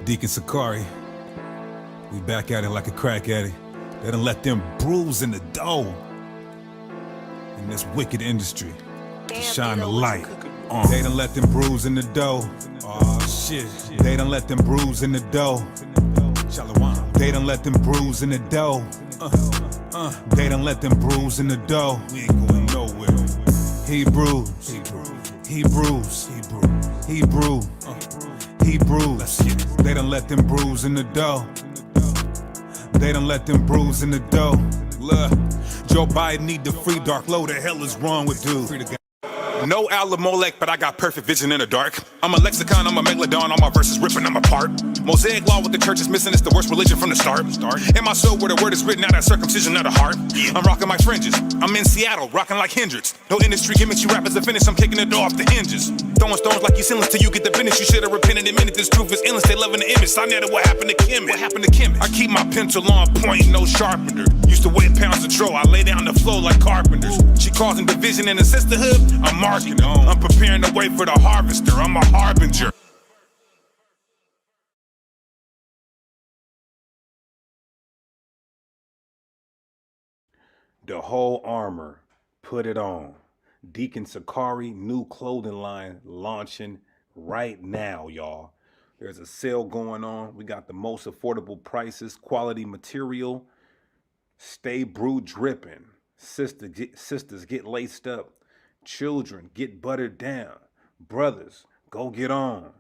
Deacon Sakari, we back at it like a crack addict. They done let them bruise in the dough in this wicked industry to shine the light. They done let them bruise in the dough. Oh shit. They done let them bruise in the dough. They done let them bruise in the dough. They done let them bruise in the dough. We ain't going nowhere. Hebrews. They done let them bruise in the dough. They done let them bruise in the dough. Look, Joe Biden need the free dark. Lo, the hell is wrong with dude? No Alamolek, but I got perfect vision in the dark. I'm a lexicon, I'm a megalodon, all my verses ripping them apart. Mosaic law, what the church is missing, it's the worst religion from the start. In my soul, where the word is written, out that circumcision, not a heart. I'm rocking my fringes, I'm in Seattle, rocking like Hendrix. No industry gimmicks, you rappers are finished, I'm kicking it off the hinges. Throwing stones like you sinless till you get the business. You should've repented in a minute, this truth is endless. They loving the image, I know what happened to Kim. I keep my pencil on point, no sharpener. Used to weigh pounds of troll, I lay down the flow like carpenters. She causing division in the sisterhood, I'm marking on. I'm preparing the way for the harvester, I'm a harbinger. The whole armor, put it on. Deacon Sakari new clothing line launching right now, y'all. There's a sale going on. We got the most affordable prices, quality material. Stay brew dripping. Sisters get laced up. Children get buttered down. Brothers, go get on.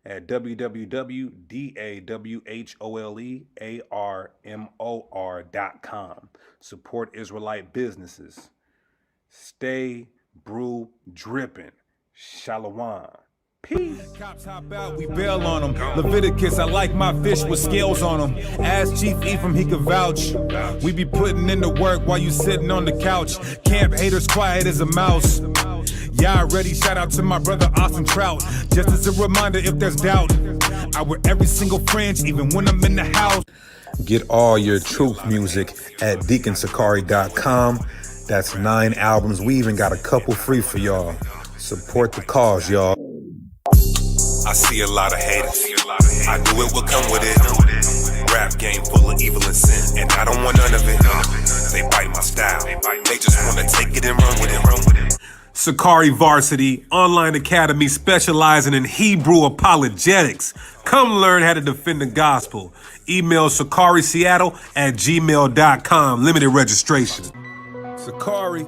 At www.dawholearmor.com. Support Israelite businesses. Stay brew dripping. Shalom. Peace. Cops hop out, we bail on them. Leviticus, I like my fish with scales on them. Ask Chief Ephraim, he can vouch. We be putting in the work while you sitting on the couch. Camp haters quiet as a mouse. Yeah, ready. Shout out to my brother Austin Trout. Just as a reminder, if there's doubt, I wear every single fringe, even when I'm in the house. Get all your truth music at deaconsakari.com. That's 9 albums. We even got a couple free for y'all. Support the cause, y'all. I see a lot of haters. I knew it would come with it. Rap game full of evil and sin, and I don't want none of it. They bite my style. They just want to take it and run with it. Sakari Varsity Online Academy, specializing in Hebrew apologetics. Come learn how to defend the gospel. Email sakariseattle@gmail.com. Limited registration. Sakari.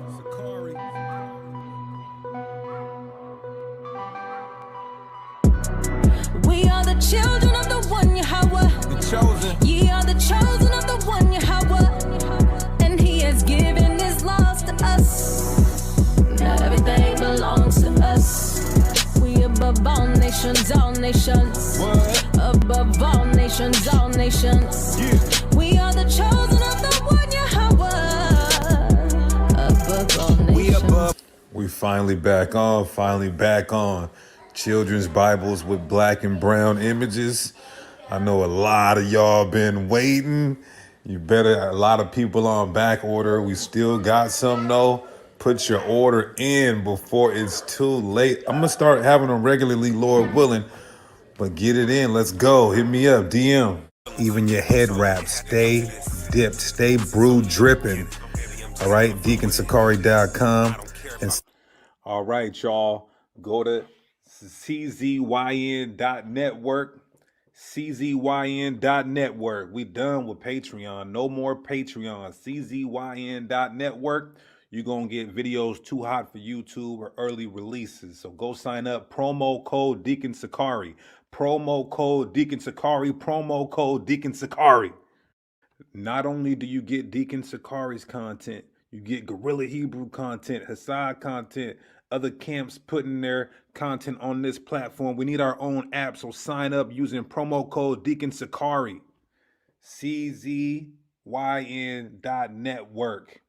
We are the children of the one Yahweh. The chosen. Ye are the chosen of the one Yahweh. And he has given his laws to us. Now everything belongs to us. We above all nations, all nations. What? Above all nations, all nations. Yeah. We are the chosen of the one Yahweh. Above all nations. We finally back on. Children's Bibles with black and brown images. I know a lot of y'all been waiting. A lot of people on back order. We still got some though. Put your order in before it's too late. I'm gonna start having them regularly, Lord willing, but get it in. Let's go. Hit me up, DM. Even your head wrap, stay dipped, stay brewed dripping. All right, deaconsakari.com. All right, y'all, go to czyn.network. czyn.network. We done with Patreon. No more Patreon. czyn.network. You're going to get videos too hot for YouTube or early releases. So go sign up. Promo code Deacon Sakari. Promo code Deacon Sakari. Promo code Deacon Sakari. Not only do you get Deacon Sakari's content, you get Guerrilla Hebrew content, Hassad content, other camps putting their content on this platform. We need our own app, so sign up using promo code Deacon Sakari. czyn.network.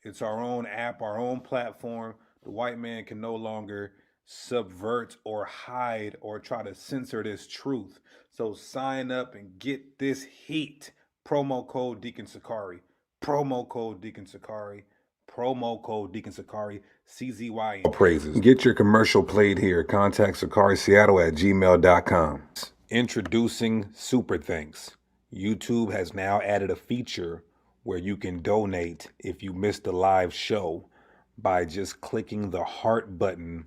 It's our own app, our own platform. The white man can no longer subvert or hide or try to censor this truth. So sign up and get this heat. Promo code Deacon Sakari. Promo code Deacon Sakari. Promo code Deacon Sakari. CZYN. Praises. Get your commercial played here. Contact SakariSeattle@gmail.com. Introducing Super Thanks. YouTube has now added a feature where you can donate if you missed the live show by just clicking the heart button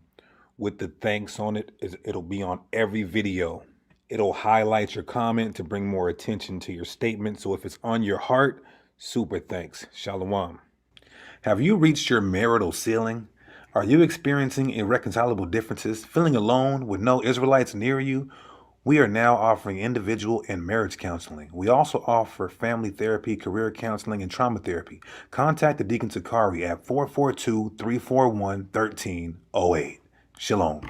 with the thanks on it. It'll be on every video. It'll highlight your comment to bring more attention to your statement. So if it's on your heart, super thanks. Shalom. Have you reached your marital ceiling? Are you experiencing irreconcilable differences, feeling alone with no Israelites near you? We are now offering individual and marriage counseling. We also offer family therapy, career counseling, and trauma therapy. Contact the Deacon Sakari at 442-341-1308. Shalom.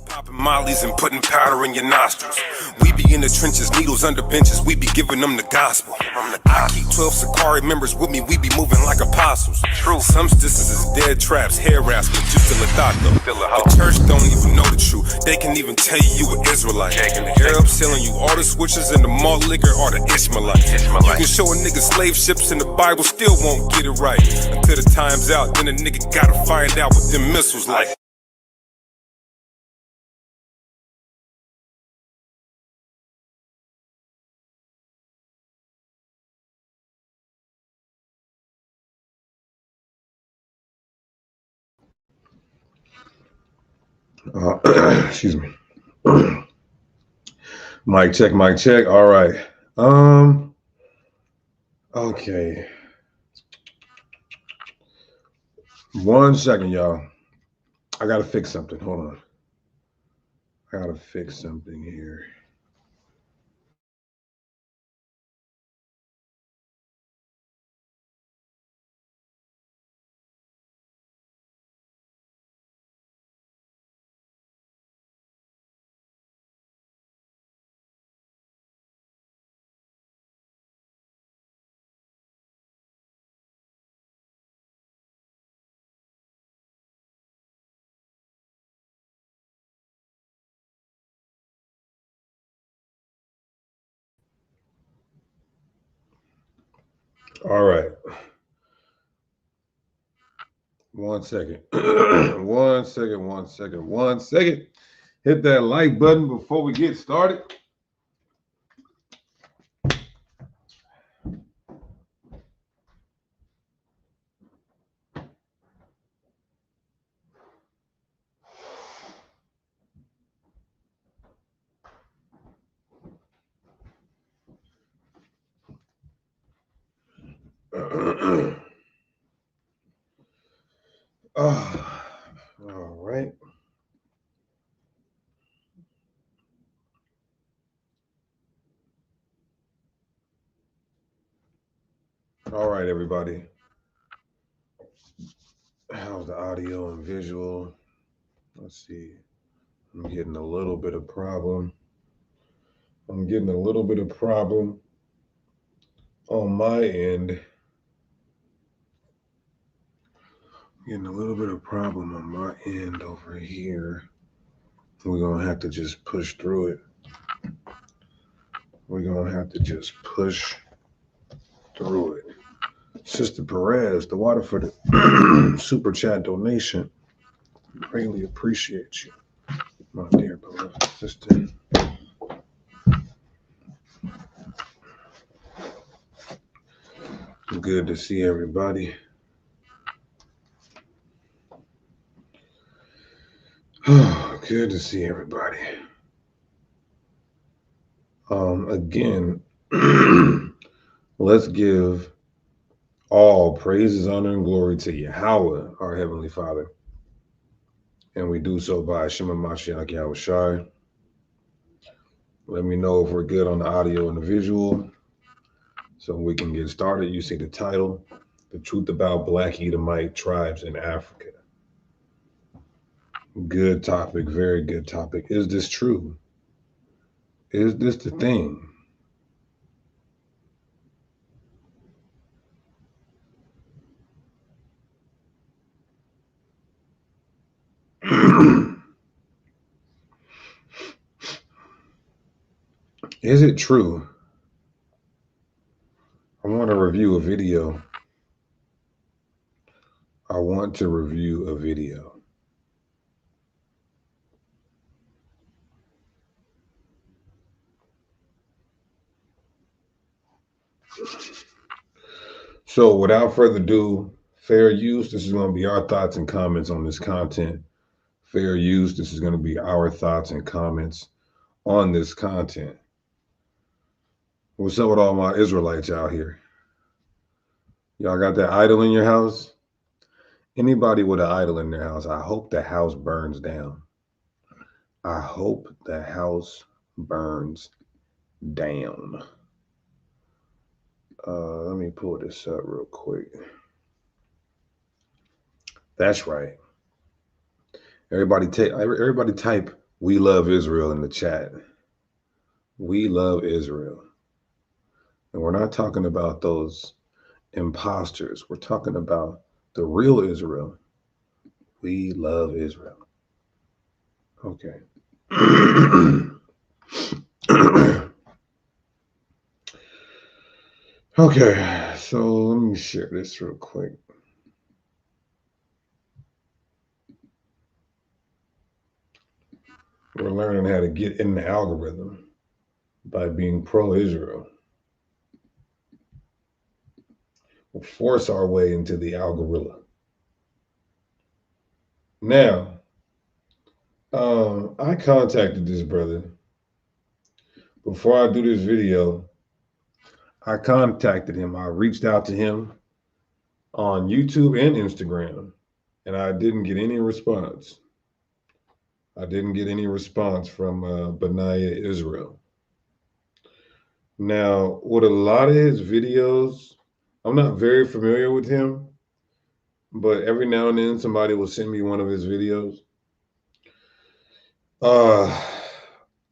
Popping mollies and putting powder in your nostrils. We be in the trenches, needles under benches. We be giving them the gospel. I keep 12 Sakari members with me. We be moving like apostles. True. Some distances is dead traps, hair rascals, just a thought though. The church don't even know the truth. They can even tell you an Israelite. The Arabs selling you all the switches and the malt liquor are the Ishmaelites. You can show a nigga slave ships in the Bible, still won't get it right. Until the time's out, then a nigga gotta find out what them missiles like. Excuse me. Mic check, mic check. All right. Okay. 1 second, y'all. I gotta fix something. Hold on. I gotta fix something here. All right. 1 second. 1 second, 1 second, 1 second. Hit that like button before we get started. All right. All right, everybody. How's the audio and visual? Let's see. I'm getting a little bit of problem. I'm getting a little bit of problem on my end. Getting a little bit of problem on my end over here. We're gonna have to just push through it. We're gonna have to just push through it. Sister Perez, the Waterford super chat donation. Greatly appreciate you, my dear beloved sister. Good to see everybody. Good to see everybody. Again, let's give all praises, honor, and glory to Yahweh, our Heavenly Father. And we do so by Shema Mashiach Yahweh Shai. Let me know if we're good on the audio and the visual so we can get started. You see the title, The Truth About Black Edomite Tribes in Africa. Good topic, very good topic. Is this true? Is this the thing? Is it true? I want to review a video. So without further ado, fair use. This is going to be our thoughts and comments on this content. Fair use. This is going to be our thoughts and comments on this content. What's up with all my Israelites out here? Y'all got that idol in your house? Anybody with an idol in their house, I hope the house burns down. I hope the house burns down. Let me pull this up real quick. That's right. Everybody type "We love Israel" in the chat. We love Israel. And we're not talking about those imposters. We're talking about the real Israel. We love Israel. Okay. Okay, so let me share this real quick. We're learning how to get in the algorithm by being pro-Israel. We'll force our way into the algorithm. Now, I contacted this brother. Before I do this video, I contacted him. I reached out to him on YouTube and Instagram, and I didn't get any response. I didn't get any response from Benaiah Israel. Now, with a lot of his videos, I'm not very familiar with him, but every now and then somebody will send me one of his videos.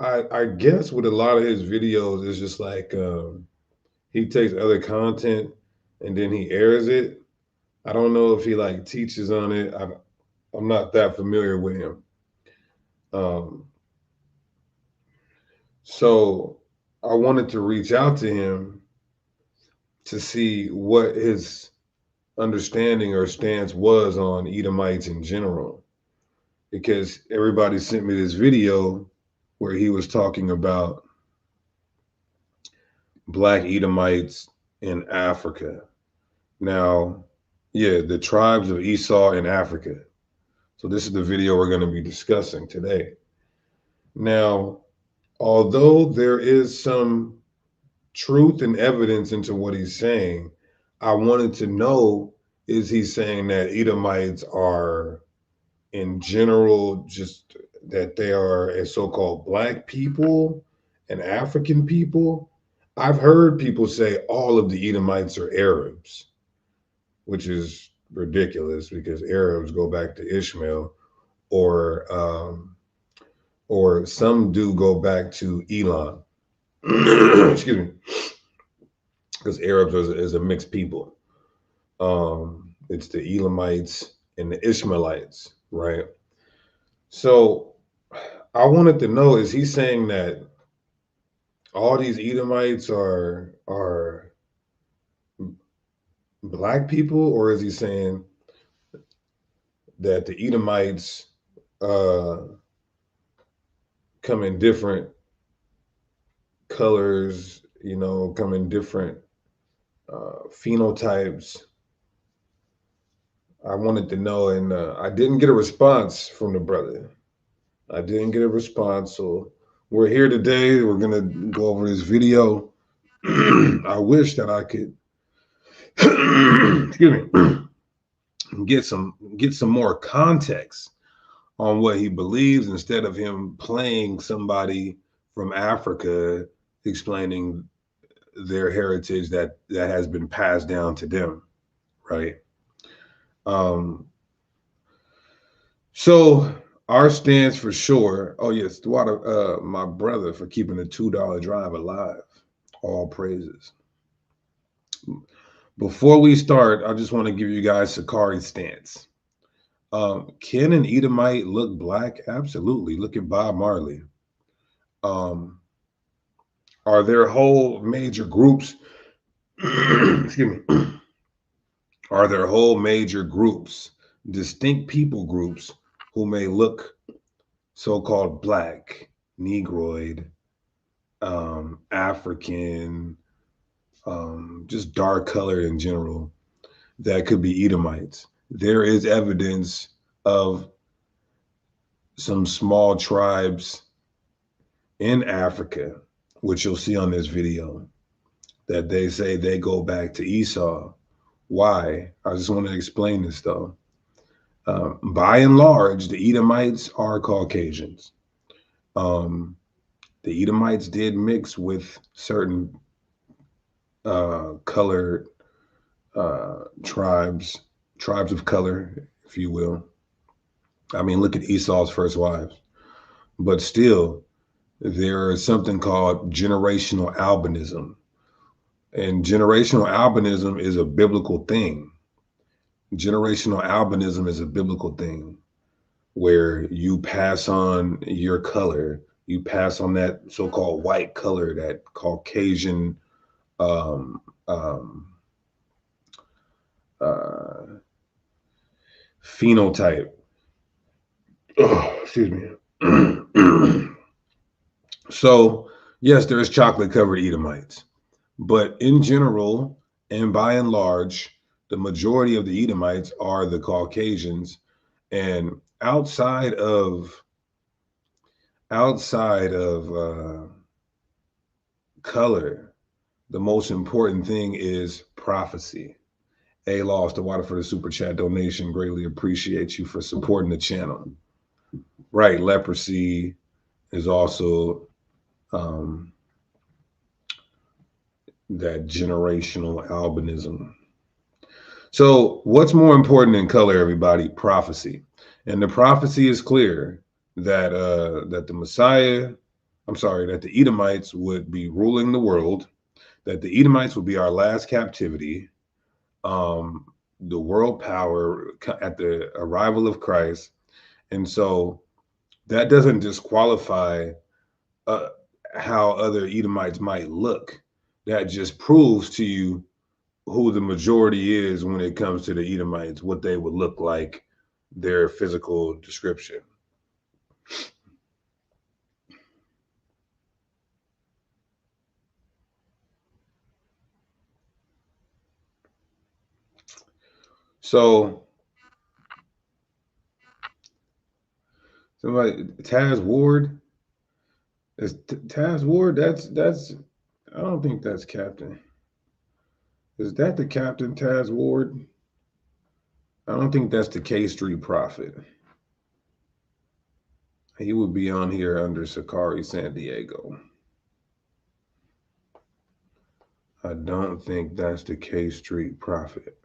I guess with a lot of his videos, it's just like he takes other content and then he airs it. I don't know if he like teaches on it. I'm not that familiar with him. So I wanted to reach out to him to see what his understanding or stance was on Edomites in general, because everybody sent me this video where he was talking about Black Edomites in Africa. Now, yeah, the tribes of Esau in Africa. So this is the video we're going to be discussing today. Now, although there is some truth and evidence into what he's saying, I wanted to know, is he saying that Edomites are in general just that they are a so-called Black people and African people? I've heard people say all of the Edomites are Arabs, which is ridiculous because Arabs go back to Ishmael, or some do go back to Elam. Excuse me, because Arabs is a mixed people. It's the Elamites and the Ishmaelites, right? So I wanted to know, is he saying that all these Edomites are Black people, or is he saying that the Edomites come in different colors, come in different phenotypes? I wanted to know, and I didn't get a response from the brother. I didn't get a response, so we're here today. We're gonna go over this video. I wish that I could excuse me, get some more context on what he believes, instead of him playing somebody from Africa explaining their heritage that has been passed down to them, right? So our stance for sure. Oh yes, my brother, for keeping the $2 drive alive. All praises. Before we start, I just want to give you guys Sakari's stance. Can an Edomite look Black? Absolutely. Look at Bob Marley. Are there whole major groups? Excuse me. Are there whole major groups, distinct people groups, who may look so-called Black, Negroid, African, just dark color in general, that could be Edomites. There is evidence of some small tribes in Africa, which you'll see on this video, that they say they go back to Esau. Why? I just want to explain this though. By and large, the Edomites are Caucasians. Um, the Edomites did mix with certain colored tribes of color, if you will. I mean, look at Esau's first wives. But still, there is something called generational albinism. And generational albinism is a biblical thing. Generational albinism is a biblical thing where you pass on your color, you pass on that so-called white color, that Caucasian um, um, uh, phenotype. Oh, excuse me. So, yes, there is chocolate covered Edomites, but in general and by and large, the majority of the Edomites are the Caucasians. And outside of color, the most important thing is prophecy. A lost the water for the super chat donation. Greatly appreciate you for supporting the channel. Right, leprosy is also that generational albinism. So, what's more important than color, everybody? Prophecy, and the prophecy is clear that that the Messiah, that the Edomites would be ruling the world, that the Edomites would be our last captivity, the world power at the arrival of Christ, and so that doesn't disqualify how other Edomites might look. That just proves to you who the majority is when it comes to the Edomites, what they would look like, their physical description. So somebody, Taz Ward, is Taz Ward? That's I don't think that's Captain. Is that the Captain Taz Ward? I don't think that's the K Street Prophet. He would be on here under Sakari San Diego. I don't think that's the K Street Prophet.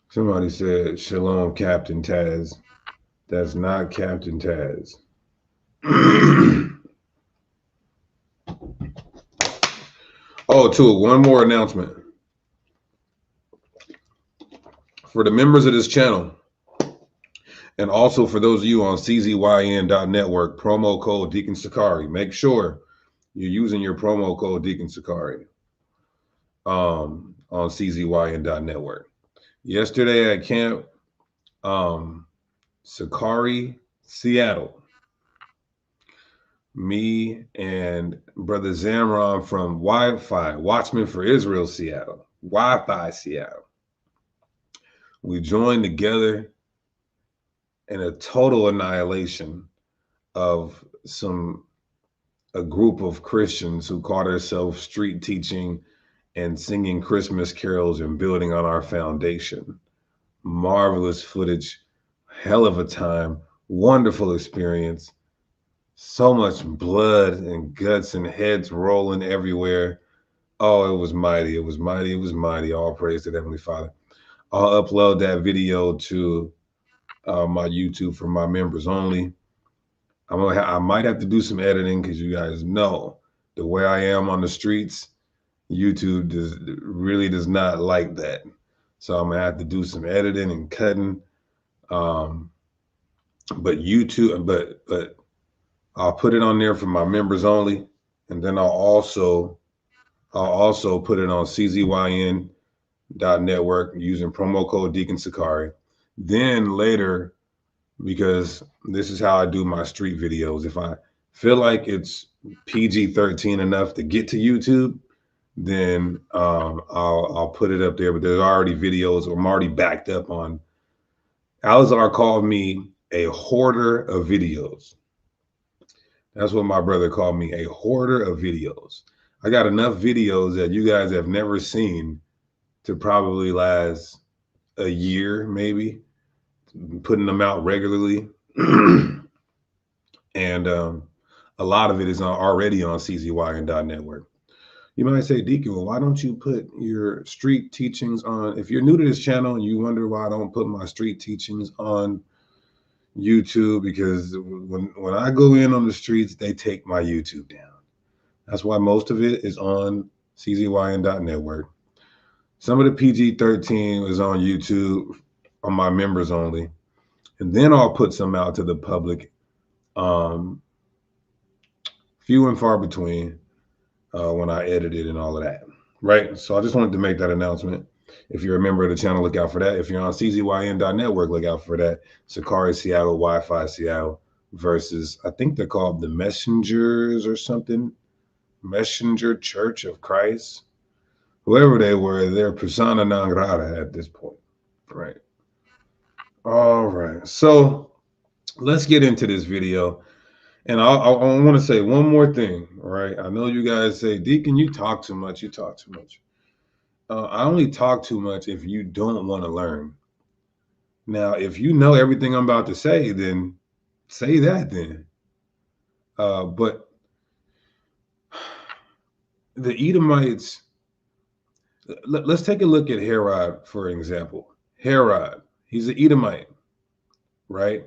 Somebody said, Shalom, Captain Taz. That's not Captain Taz. Oh, too, one more announcement. For the members of this channel, and also for those of you on czyn.network, promo code Deacon Sakari. Make sure you're using your promo code Deacon Sakari on czyn.network. Yesterday at camp, Sakari, Seattle, me and Brother Zamron from Wi-Fi, Watchman for Israel, Seattle, Wi-Fi, Seattle. We joined together in a total annihilation of a group of Christians who called themselves street teaching and singing Christmas carols and building on our foundation. Marvelous footage, hell of a time, wonderful experience. So much blood and guts and heads rolling everywhere. Oh, it was mighty. It was mighty. It was mighty. All praise to the Heavenly Father. I'll upload that video to my YouTube for my members only. I might have to do some editing because you guys know the way I am on the streets. YouTube really does not like that. So I'm gonna have to do some editing and cutting. But YouTube, but I'll put it on there for my members only, and then I'll also put it on czyn.network using promo code Deacon Sakari. Then later, because this is how I do my street videos. If I feel like it's PG-13 enough to get to YouTube, then I'll put it up there. But there's already videos. I'm already backed up on. Alizar called me a hoarder of videos. That's what my brother called me, a hoarder of videos. I got enough videos that you guys have never seen to probably last a year, maybe, putting them out regularly. And a lot of it is already on CZY and .network. You might say, Deacon, well, why don't you put your street teachings on? If you're new to this channel and you wonder why I don't put my street teachings on YouTube, because when I go in on the streets, they take my YouTube down. That's why most of it is on CZY and .network. Some of the PG-13 is on YouTube on my members only. And then I'll put some out to the public. Few and far between when I edit it and all of that. Right? So I just wanted to make that announcement. If you're a member of the channel, look out for that. If you're on CZYN.network, look out for that. Sakari Seattle, Wi-Fi Seattle versus, I think they're called the Messengers or something. Messenger Church of Christ. Whoever they were, they're persona non grata at this point. Right. All right. So let's get into this video. And I want to say one more thing, right? I know you guys say, Deacon, you talk too much. You talk too much. I only talk too much if you don't want to learn. Now, if you know everything I'm about to say, then say that then. But the Edomites, let's take a look at Herod, for example. Herod, he's an Edomite, right?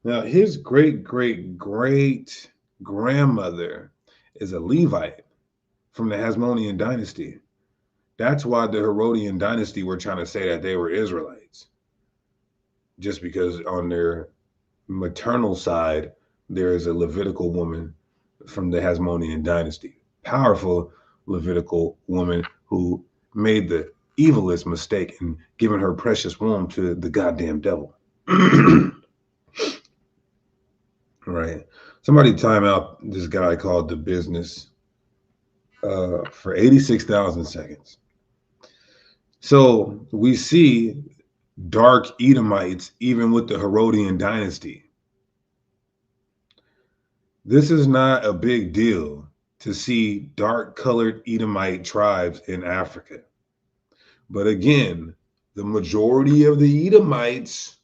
Now, his great-great-great-grandmother is a Levite from the Hasmonean dynasty. That's why the Herodian dynasty were trying to say that they were Israelites. Just because on their maternal side, there is a Levitical woman from the Hasmonean dynasty. Powerful Levitical woman who made the evilest mistake in giving her precious womb to the goddamn devil. Right. Somebody time out this guy called The Business for 86,000 seconds. So we see dark Edomites even with the Herodian dynasty. This is not a big deal to see dark colored Edomite tribes in Africa. But again, the majority of the Edomites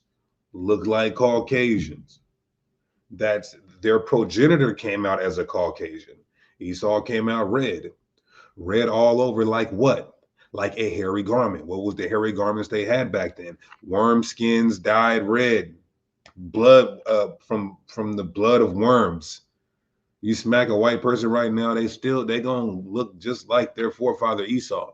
look like Caucasians. That's their progenitor came out as a Caucasian. Esau came out red all over, like what? Like a hairy garment. What was the hairy garments they had back then? Worm skins dyed red, blood from the blood of worms. You smack a white person right now, they gonna look just like their forefather Esau.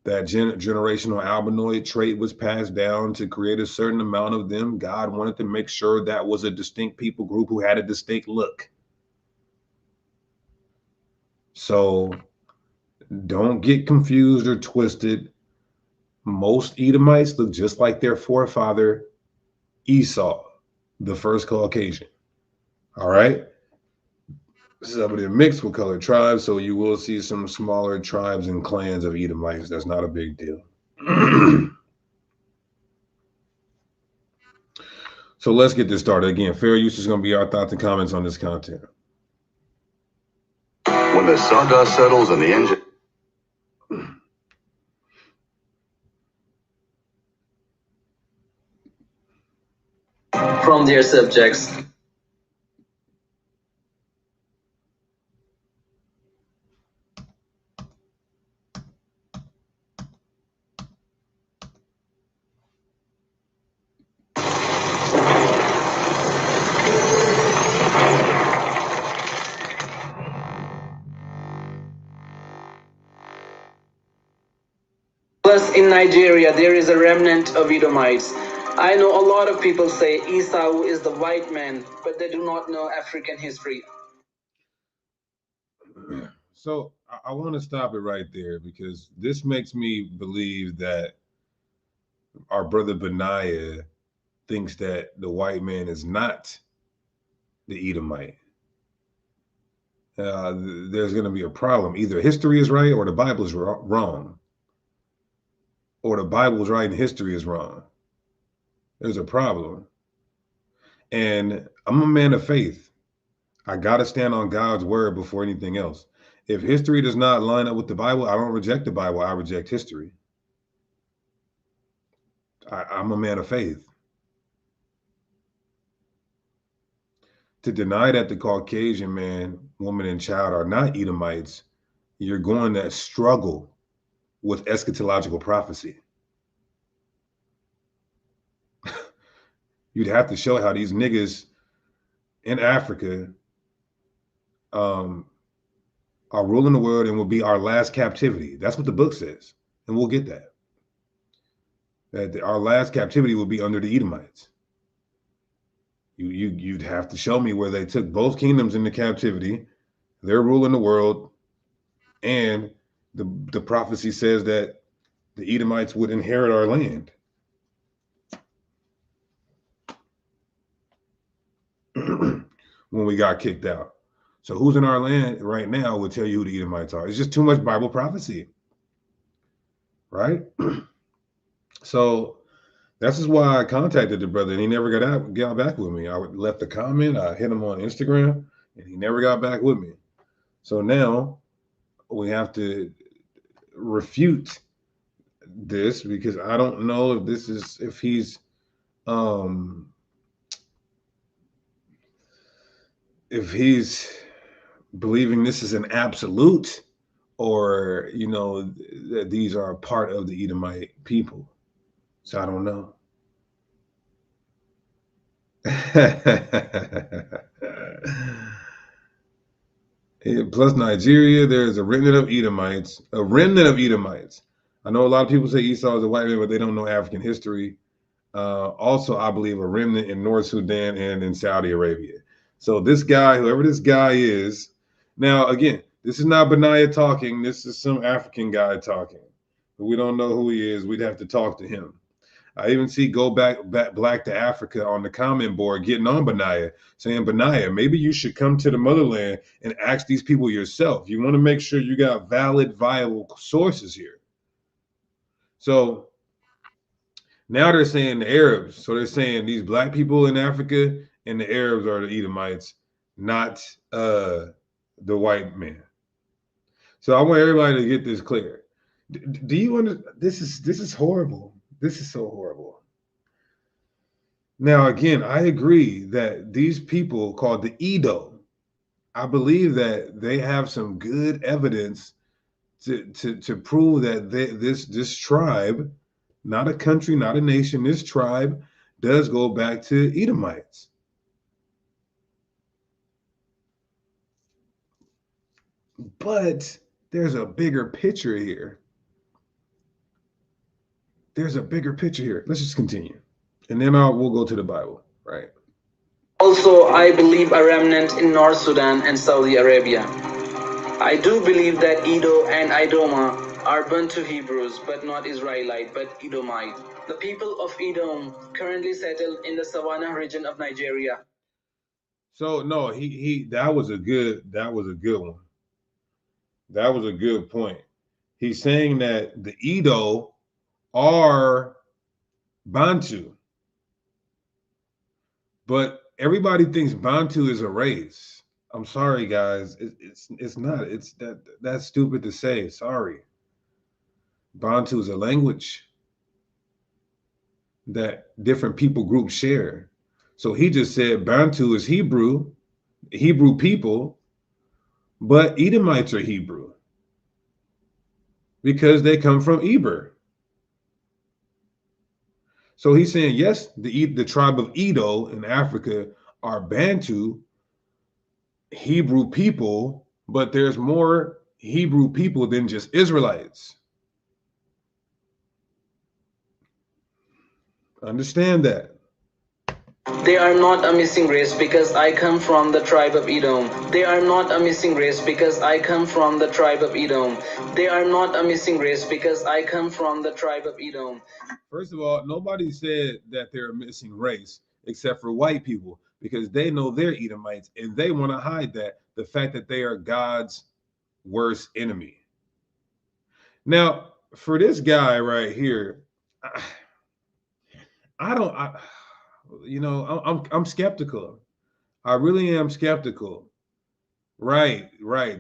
That generational albinoid trait was passed down to create a certain amount of them. God wanted to make sure that was a distinct people group who had a distinct look. So don't get confused or twisted. Most Edomites look just like their forefather Esau, the first Caucasian. All right. Some of them mixed with colored tribes, so you will see some smaller tribes and clans of Edomites. That's not a big deal. So let's get this started. Again, fair use is going to be our thoughts and comments on this content. When the sawdust settles and the engine... from their subjects. Plus, in Nigeria, there is a remnant of Edomites. I know a lot of people say Esau is the white man, but they do not know African history. So I want to stop it right there, because this makes me believe that our brother Benaiah thinks that the white man is not the Edomite, there's going to be a problem. Either history is right or the Bible is wrong, or the Bible is right and history is wrong. There's a problem. And I'm a man of faith. I got to stand on God's word before anything else. If history does not line up with the Bible, I don't reject the Bible. I reject history. I'm a man of faith. To deny that the Caucasian man, woman, and child are not Edomites, you're going to struggle with eschatological prophecy. You'd have to show how these niggas in Africa are ruling the world and will be our last captivity. That's what the book says. And we'll get that. That our last captivity will be under the Edomites. You'd have to show me where they took both kingdoms into captivity. They're ruling the world. And the prophecy says that the Edomites would inherit our land. When we got kicked out. So who's in our land right now will tell you who the Edomites are. It's just too much Bible prophecy, right? So that's just why I contacted the brother, and he never got back with me. I left a comment, I hit him on Instagram, and he never got back with me. So now we have to refute this, because I don't know if he's believing this is an absolute, or that these are a part of the Edomite people. So I don't know. Plus Nigeria, there's a remnant of Edomites. A remnant of Edomites. I know a lot of people say Esau is a white man, but they don't know African history. Also, I believe a remnant in North Sudan and in Saudi Arabia. So this guy, whoever this guy is, now again, this is not Benaiah talking. This is some African guy talking. We don't know who he is. We'd have to talk to him. I even see Go Back Black to Africa on the comment board getting on Benaiah, saying, Benaiah, maybe you should come to the motherland and ask these people yourself. You want to make sure you got valid, viable sources here. So now they're saying the Arabs. So they're saying these black people in Africa and the Arabs are the Edomites, not the white man. So I want everybody to get this clear. Do you understand? This is horrible. This is so horrible. Now, again, I agree that these people called the Edo, I believe that they have some good evidence to prove that this tribe, not a country, not a nation, this tribe does go back to Edomites. But there's a bigger picture here. There's a bigger picture here. Let's just continue. And then we'll go to the Bible, right? Also, I believe a remnant in North Sudan and Saudi Arabia. I do believe that Edo and Idoma are Bantu Hebrews, but not Israelite, but Edomite. The people of Edom currently settled in the Savannah region of Nigeria. So no, that was a good one. That was a good point. He's saying that the Edo are Bantu, but everybody thinks Bantu is a race. I'm sorry, guys. It's not. It's that's stupid to say. Sorry. Bantu is a language that different people groups share. So he just said Bantu is Hebrew people, but Edomites are Hebrew because they come from Eber. So he's saying, yes, the tribe of Edo in Africa are Bantu, Hebrew people, but there's more Hebrew people than just Israelites. Understand that. They are not a missing race because I come from the tribe of Edom. They are not a missing race because I come from the tribe of Edom. They are not a missing race because I come from the tribe of Edom. First of all, nobody said that they're a missing race except for white people because they know they're Edomites and they want to hide that, the fact that they are God's worst enemy. Now, for this guy right here, I don't, I'm skeptical. I really am skeptical. Right.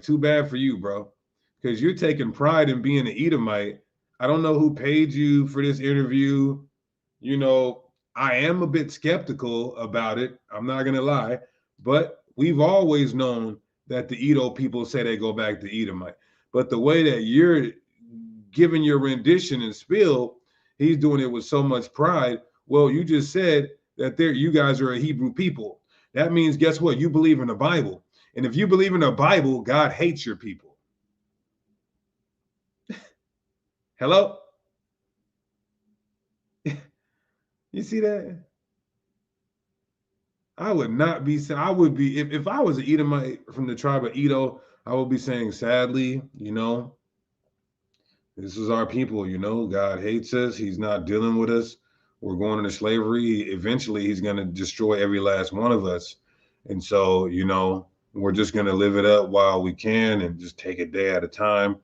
Too bad for you, bro, because you're taking pride in being an Edomite. I don't know who paid you for this interview. You know, I am a bit skeptical about it. I'm not gonna lie, but we've always known that the Edo people say they go back to Edomite. But the way that you're giving your rendition and spill, he's doing it with so much pride. Well, you just said that you guys are a Hebrew people. That means, guess what? You believe in the Bible. And if you believe in the Bible, God hates your people. Hello? You see that? I would not be, I would be, if I was an Edomite from the tribe of Edo, I would be saying, sadly, this is our people, God hates us. He's not dealing with us. We're going into slavery. Eventually, he's going to destroy every last one of us. And so, we're just going to live it up while we can and just take a day at a time.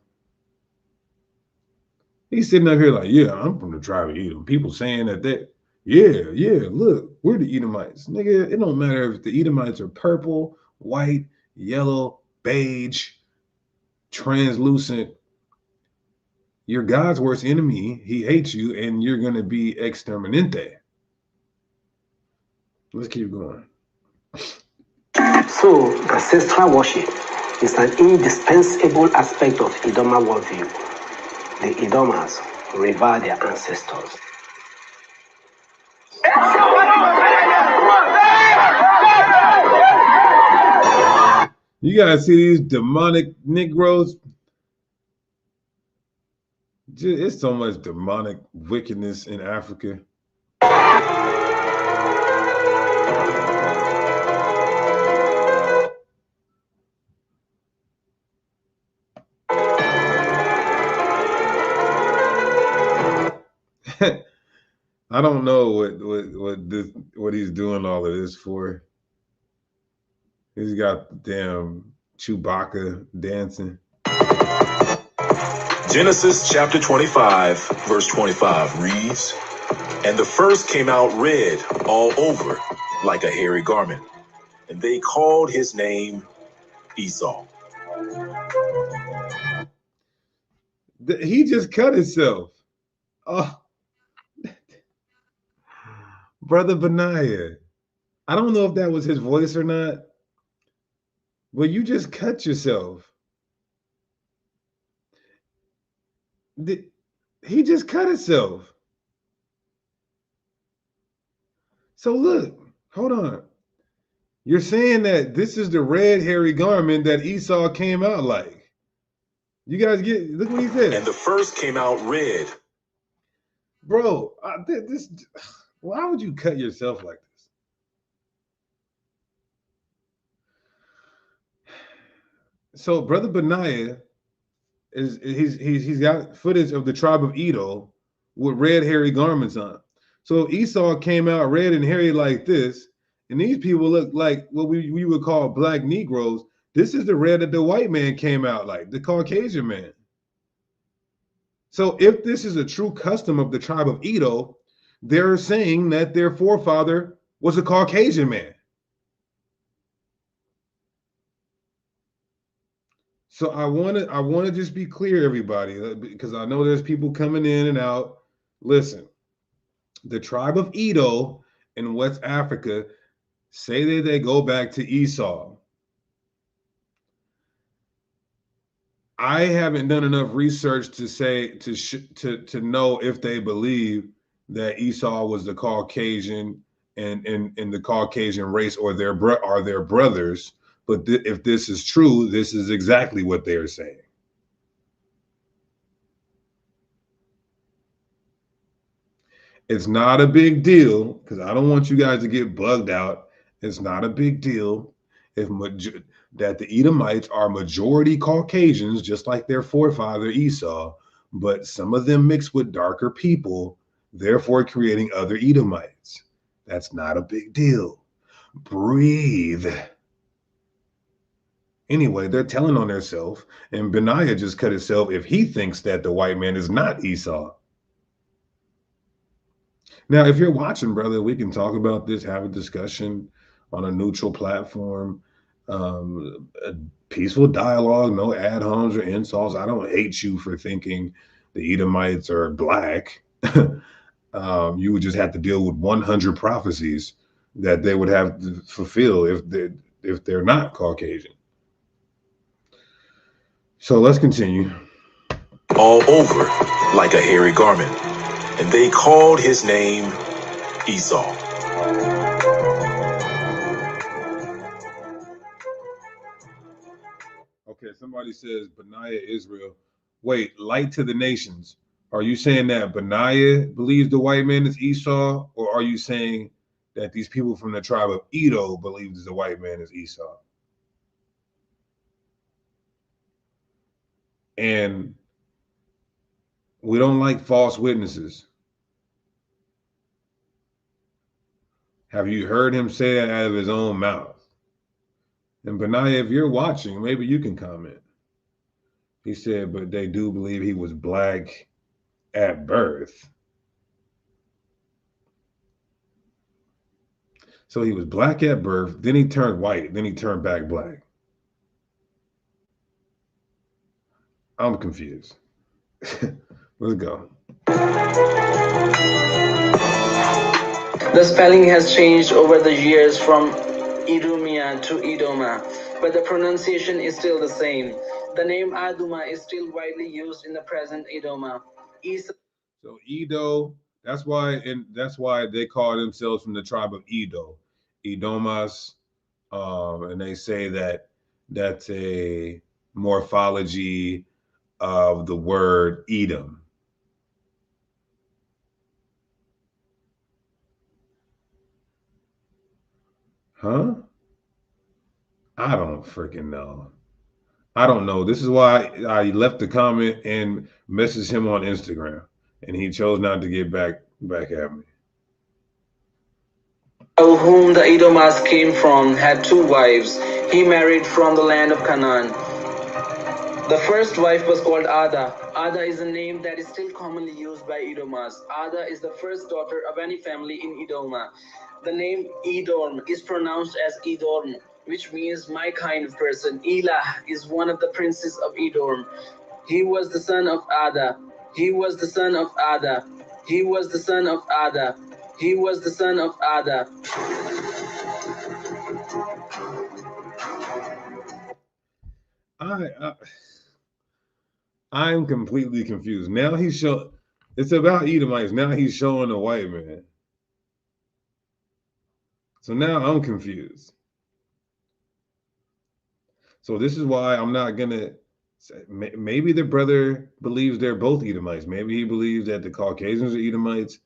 He's sitting up here like, yeah, I'm from the tribe of Edom. People saying that, yeah, look, we're the Edomites. Nigga, it don't matter if the Edomites are purple, white, yellow, beige, translucent. You're God's worst enemy. He hates you, and you're going to be exterminante. Let's keep going. So, ancestral worship is an indispensable aspect of Edomite worldview. The Edomites revere their ancestors. You guys see these demonic Negroes? It's so much demonic wickedness in Africa. I don't know what he's doing all of this for. He's got damn Chewbacca dancing. Genesis chapter 25, verse 25 reads, "And the first came out red all over like a hairy garment, and they called his name Esau." He just cut himself. Oh, Brother Benaiah. I don't know if that was his voice or not, but you just cut yourself. He just cut himself. So look, hold on. You're saying that this is the red hairy garment that Esau came out like. You guys look what he said. And the first came out red. Bro, why would you cut yourself like this? So Brother Benaiah he's got footage of the tribe of Edom with red hairy garments on. So Esau came out red and hairy like this, and these people look like what we would call black Negroes. This is the red that the white man came out like, the Caucasian man. So if this is a true custom of the tribe of Edom, they're saying that their forefather was a Caucasian man. So I want to just be clear, everybody, because I know there's people coming in and out. Listen, the tribe of Edom in West Africa say that they go back to Esau. I haven't done enough research to say to know if they believe that Esau was the Caucasian and the Caucasian race or their brothers. But if this is true, this is exactly what they're saying. It's not a big deal because I don't want you guys to get bugged out. It's not a big deal if that the Edomites are majority Caucasians, just like their forefather Esau, but some of them mix with darker people, therefore creating other Edomites. That's not a big deal. Breathe. Anyway, they're telling on themselves, and Benaiah just cut himself if he thinks that the white man is not Esau. Now, if you're watching, brother, we can talk about this, have a discussion on a neutral platform, a peaceful dialogue, no ad homs or insults. I don't hate you for thinking the Edomites are black. You would just have to deal with 100 prophecies that they would have to fulfill if they're not Caucasian. So let's continue. All over like a hairy garment, and they called his name Esau. Okay, somebody says Benaiah Israel. Wait, light to the nations. Are you saying that Benaiah believes the white man is Esau, or are you saying that these people from the tribe of Edo believe the white man is Esau? And we don't like false witnesses. Have you heard him say that out of his own mouth? And Benaiah, if you're watching, maybe you can comment. He said, but they do believe he was black at birth. So he was black at birth, then he turned white, then he turned back black. I'm confused. Let's go. The spelling has changed over the years from Idumea to Edoma, but the pronunciation is still the same. The name Aduma is still widely used in the present Edoma. So Edo, that's why they call themselves from the tribe of Edo, Edomas, and they say that that's a morphology of the word Edom. Huh? I don't freaking know. I don't know. This is why I left the comment and messaged him on Instagram, and he chose not to get back at me. Whom the Edomas came from had two wives. He married from the land of Canaan. The first wife was called Ada. Ada is a name that is still commonly used by Edomas. Ada is the first daughter of any family in Edoma. The name Edom is pronounced as Edom, which means my kind of person. Elah is one of the princes of Edom. He was the son of Ada. He was the son of Ada. He was the son of Ada. He was the son of Ada. I'm completely confused. Now it's about Edomites. Now he's showing a white man. So now I'm confused. So this is why I'm not gonna say, maybe the brother believes they're both Edomites. Maybe he believes that the Caucasians are Edomites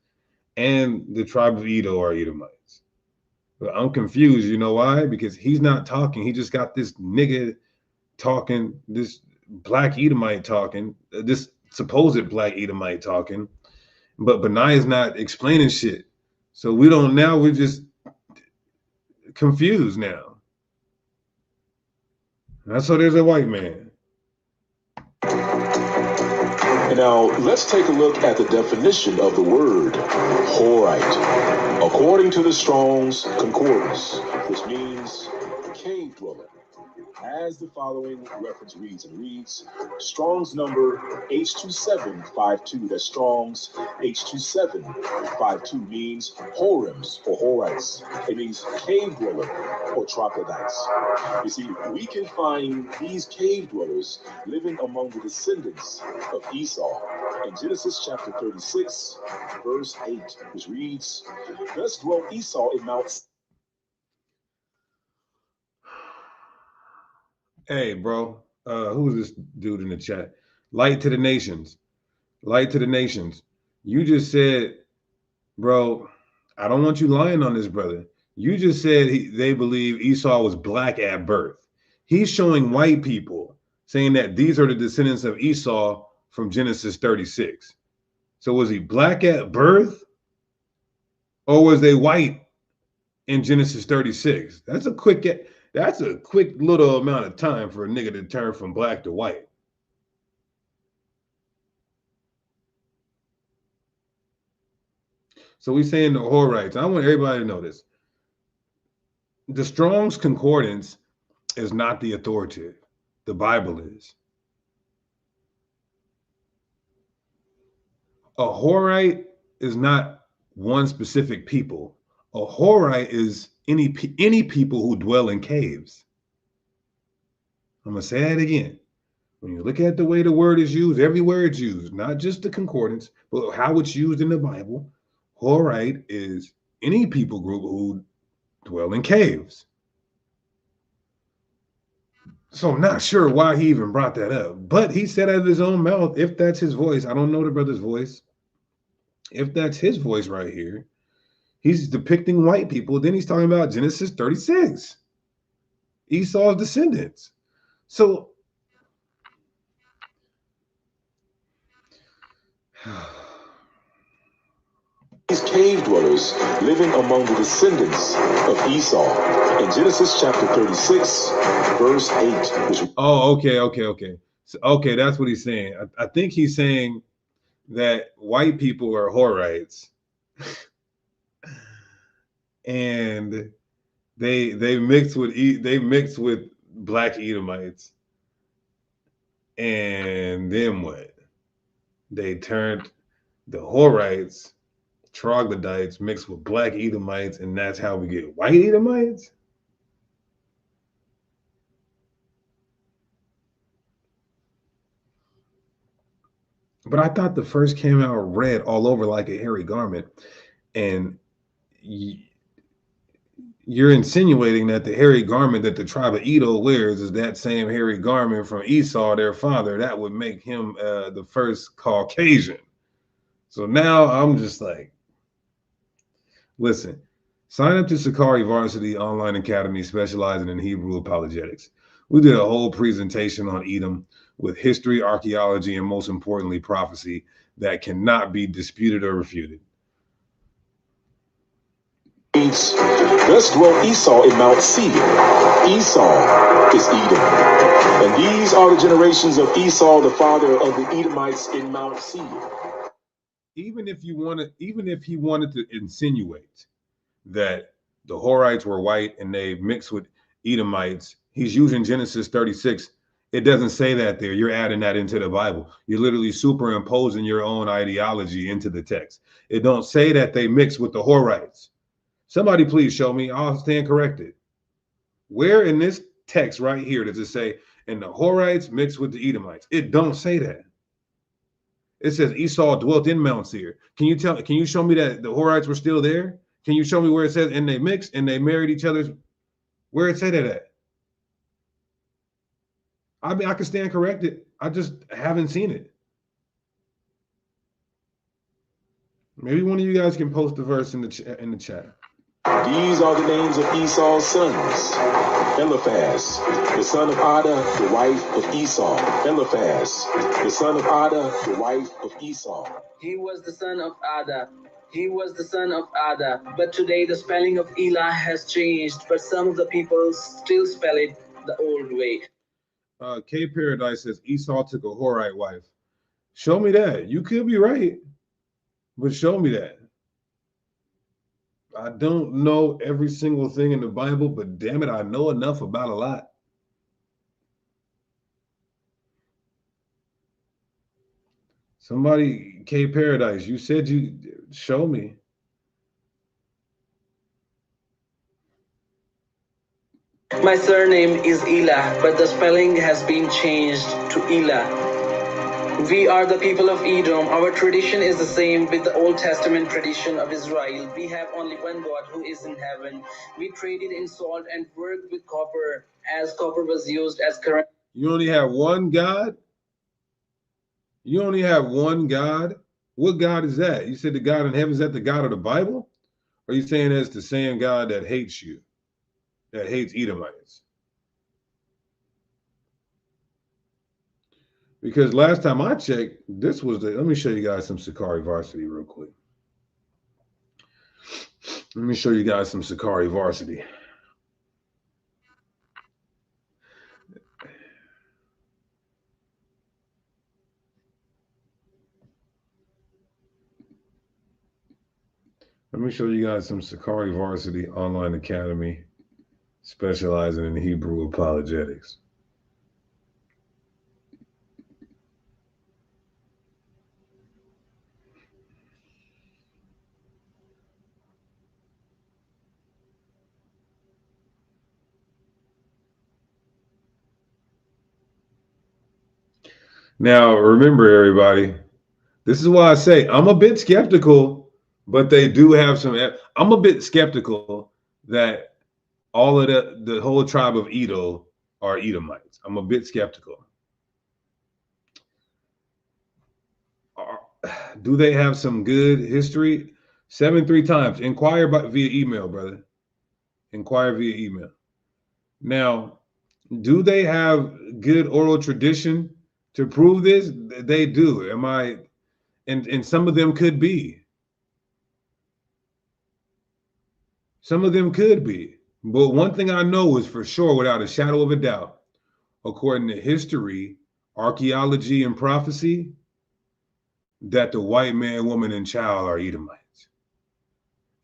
and the tribe of Edo are Edomites. But I'm confused. You know why? Because he's not talking. He just got this nigga talking, this black Edomite talking, this supposed black Edomite talking, but Benaiah's not explaining shit. So we're just confused now. That's so there's a white man. And now let's take a look at the definition of the word Horite. According to the Strong's Concordance, this means cave dweller. As the following reference reads, Strong's number H2752, that's Strong's H2752 means Horims or Horites. It means cave dweller or troglodytes. You see, we can find these cave dwellers living among the descendants of Esau in Genesis chapter 36, verse 8, which reads, Thus dwelt Esau in Mount. Hey, bro, who's this dude in the chat? Light to the nations. Light to the nations. You just said Bro, I don't want you lying on this, brother. You just said they believe Esau was black at birth. He's showing white people saying that these are the descendants of Esau from Genesis 36. So was he black at birth or was they white in Genesis 36? That's a quick little amount of time for a nigga to turn from black to white. So we saying the Horites. I want everybody to know this. The Strong's Concordance is not the authoritative. The Bible is. A Horite is not one specific people. A Horite is any people who dwell in caves. I'm going to say that again. When you look at the way the word is used, everywhere it's used, not just the concordance, but how it's used in the Bible, Horite is any people group who dwell in caves. So I'm not sure why he even brought that up, but he said out of his own mouth, if that's his voice, I don't know the brother's voice. If that's his voice right here, he's depicting white people. Then he's talking about Genesis 36, Esau's descendants. So these cave dwellers living among the descendants of Esau in Genesis chapter 36, verse 8. Okay. So, okay, that's what he's saying. I think he's saying that white people are Horites, and they mix with black Edomites, and then what? They turned the Horites, troglodytes, mixed with black Edomites, and that's how we get white Edomites. But I thought the first came out red all over like a hairy garment, and you're insinuating that the hairy garment that the tribe of Edom wears is that same hairy garment from Esau, their father. That would make him the first Caucasian. So now I'm just like, listen, sign up to Sakari Varsity Online Academy specializing in Hebrew apologetics. We did a whole presentation on Edom with history, archaeology, and most importantly, prophecy that cannot be disputed or refuted. Thus dwelt Esau in Mount Seir. Esau is Edom. And these are the generations of Esau, the father of the Edomites in Mount Seir. Even if he wanted to insinuate that the Horites were white and they mixed with Edomites, he's using Genesis 36. It doesn't say that there. You're adding that into the Bible. You're literally superimposing your own ideology into the text. It don't say that they mix with the Horites. Somebody please show me. I'll stand corrected. Where in this text right here does it say, and the Horites mixed with the Edomites? It don't say that. It says Esau dwelt in Mount Seir. Can you show me that the Horites were still there? Can you show me where it says, and they mixed and they married each other's, where it said that at? I mean, I can stand corrected. I just haven't seen it. Maybe one of you guys can post the verse in the chat. These are the names of Esau's sons. Eliphaz, the son of Ada, the wife of Esau. Eliphaz, the son of Ada, the wife of Esau. He was the son of Ada. He was the son of Ada. But today the spelling of Elah has changed, but some of the people still spell it the old way. K Paradise says Esau took a Horite wife. Show me that. You could be right, but show me that. I don't know every single thing in the Bible, but damn it, I know enough about a lot. Somebody, K Paradise, you said you show me. My surname is Elah, but the spelling has been changed to Elah. We are the people of Edom. Our tradition is the same with the Old Testament tradition of Israel. We have only one God who is in heaven. We traded in salt and worked with copper as copper was used as currency. You only have one God? You only have one God? What God is that? You said the God in heaven, is that the God of the Bible? Or are you saying that's the same God that hates you, that hates Edomites? Because last time I checked, this was the, let me show you guys some Sakari Varsity real quick. Let me show you guys some Sakari Varsity. Let me show you guys some Sakari Varsity Online Academy specializing in Hebrew apologetics. Now, remember, everybody, this is why I say I'm a bit skeptical, but they do have some. I'm a bit skeptical that all of the whole tribe of Edo are Edomites. I'm a bit skeptical. Do they have some good history? 73 times. Inquire via email, brother. Inquire via email. Now, do they have good oral tradition to prove this? They do. And some of them could be. Some of them could be. But one thing I know is for sure, without a shadow of a doubt, according to history, archaeology, and prophecy, that the white man, woman, and child are Edomites.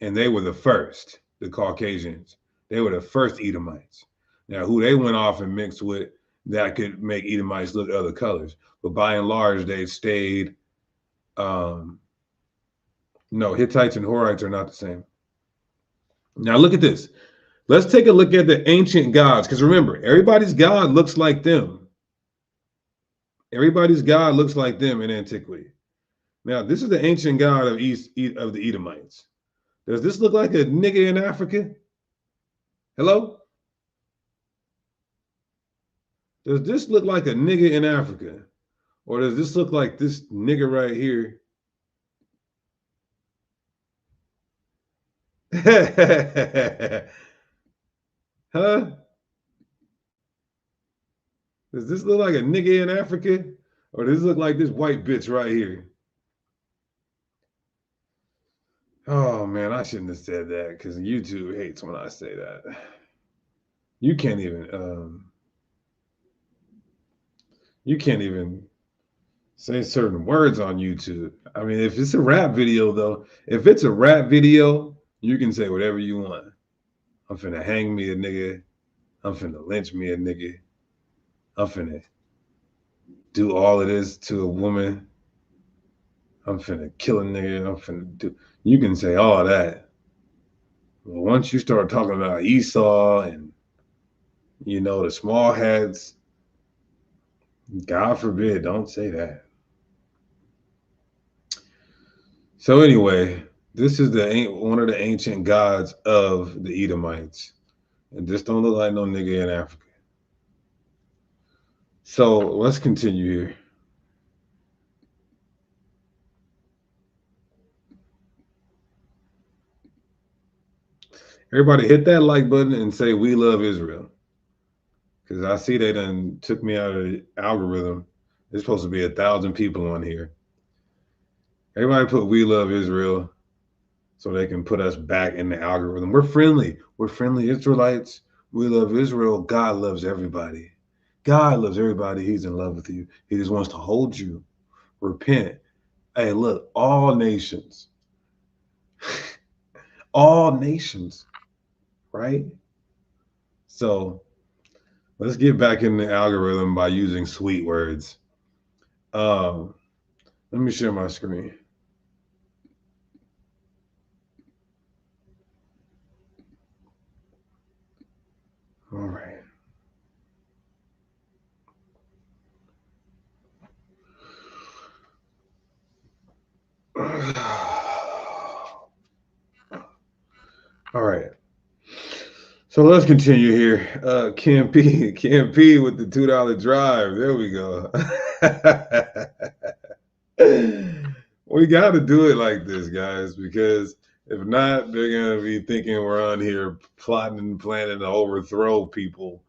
And they were the first, the Caucasians. They were the first Edomites. Now, who they went off and mixed with, that could make Edomites look other colors. But by and large, they stayed. No, Hittites and Horites are not the same. Now, look at this. Let's take a look at the ancient gods. Because remember, everybody's God looks like them. Everybody's God looks like them in antiquity. Now, this is the ancient god of the Edomites. Does this look like a nigga in Africa? Hello? Does this look like a nigga in Africa? Or does this look like this nigga right here? Huh? Does this look like a nigga in Africa? Or does this look like this white bitch right here? Oh man, I shouldn't have said that because YouTube hates when I say that. You can't even say certain words on YouTube. I mean, if it's a rap video though, if it's a rap video, you can say whatever you want. I'm finna hang me a nigga. I'm finna lynch me a nigga. I'm finna do all of this to a woman. I'm finna kill a nigga. I'm finna do. You can say all that. But once you start talking about Esau and, the small heads, God forbid, don't say that. So anyway, this is one of the ancient gods of the Edomites. And this don't look like no nigga in Africa. So let's continue here. Everybody hit that like button and say, we love Israel. Because I see they done took me out of the algorithm. There's supposed to be 1,000 people on here. Everybody put we love Israel so they can put us back in the algorithm. We're friendly. We're friendly Israelites. We love Israel. God loves everybody. God loves everybody. He's in love with you. He just wants to hold you. Repent. Hey, look, all nations. All nations. Right? So let's get back in the algorithm by using sweet words. Let me share my screen. All right. All right. So let's continue here. Kim P with the $2 drive. There we go. We got to do it like this, guys, because if not, they're going to be thinking we're on here plotting and planning to overthrow people.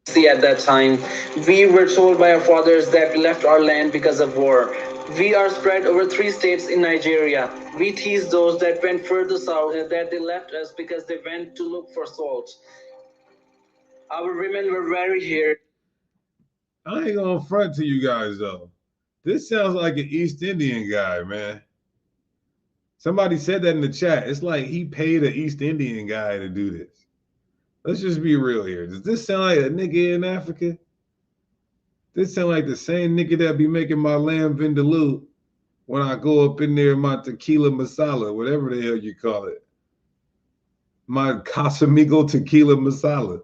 See, at that time, we were told by our fathers that we left our land because of war. We are spread over 3 states in Nigeria. We tease those that went further south that they left us because they went to look for salt. Our women were very here. I ain't going to front to you guys, though. This sounds like an East Indian guy, man. Somebody said that in the chat. It's like he paid an East Indian guy to do this. Let's just be real here. Does this sound like a nigga in Africa? This sound like the same nigga that be making my lamb vindaloo when I go up in there, my tequila masala, whatever the hell you call it. My Casamigo tequila masala.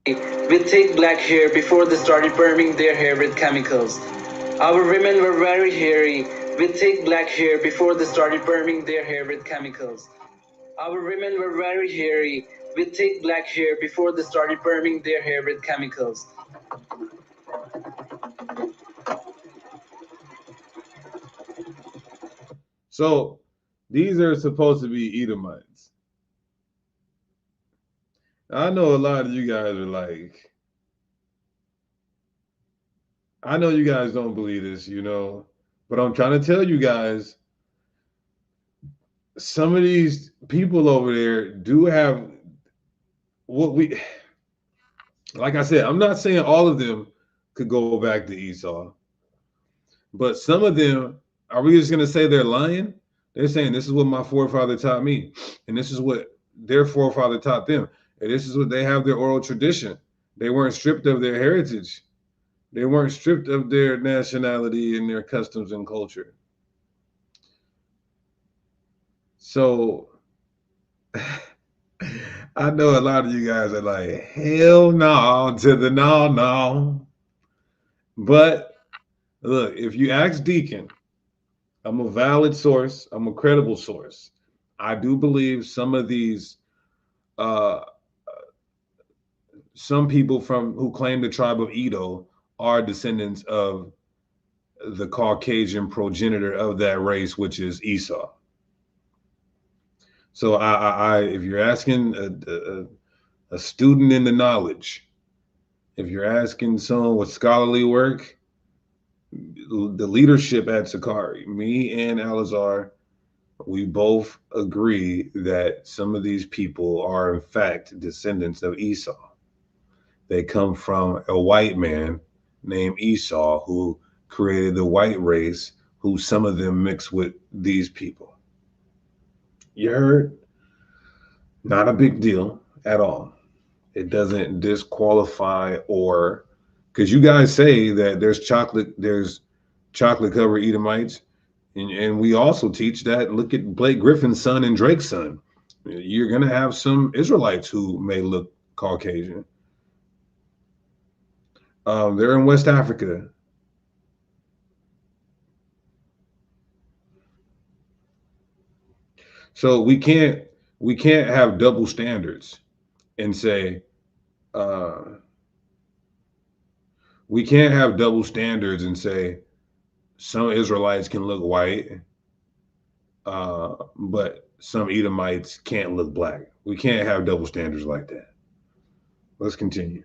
With thick black hair before they started burning their hair with chemicals. Our women were very hairy with thick black hair before they started burning their hair with chemicals. Our women were very hairy with thick black hair before they started burning their hair with chemicals. So these are supposed to be Edomites. I know a lot of you guys are like, I know you guys don't believe this, you know, but I'm trying to tell you guys, some of these people over there do have what we, like I said, I'm not saying all of them could go back to Esau, but some of them, are we just going to say they're lying? They're saying this is what my forefather taught me, and this is what their forefather taught them, and this is what they have their oral tradition. They weren't stripped of their heritage. They weren't stripped of their nationality and their customs and culture. So I know a lot of you guys are like, hell no to the no. But look, if you ask Deacon, I'm a valid source. I'm a credible source. I do believe some of these, some people who claim the tribe of Edo are descendants of the Caucasian progenitor of that race, which is Esau. So I if you're asking a student in the knowledge, if you're asking someone with scholarly work, the leadership at Sakari, me and Alazar, we both agree that some of these people are in fact descendants of Esau. They come from a white man named Esau who created the white race, who some of them mix with these people. You heard? Not a big deal at all. It doesn't disqualify or, because you guys say that there's chocolate covered Edomites, and we also teach that. Look at Blake Griffin's son and Drake's son. You're gonna have some Israelites who may look Caucasian. They're in West Africa. So we can't have double standards and say we can't have double standards and say some Israelites can look white, but some Edomites can't look black. We can't have double standards like that. Let's continue.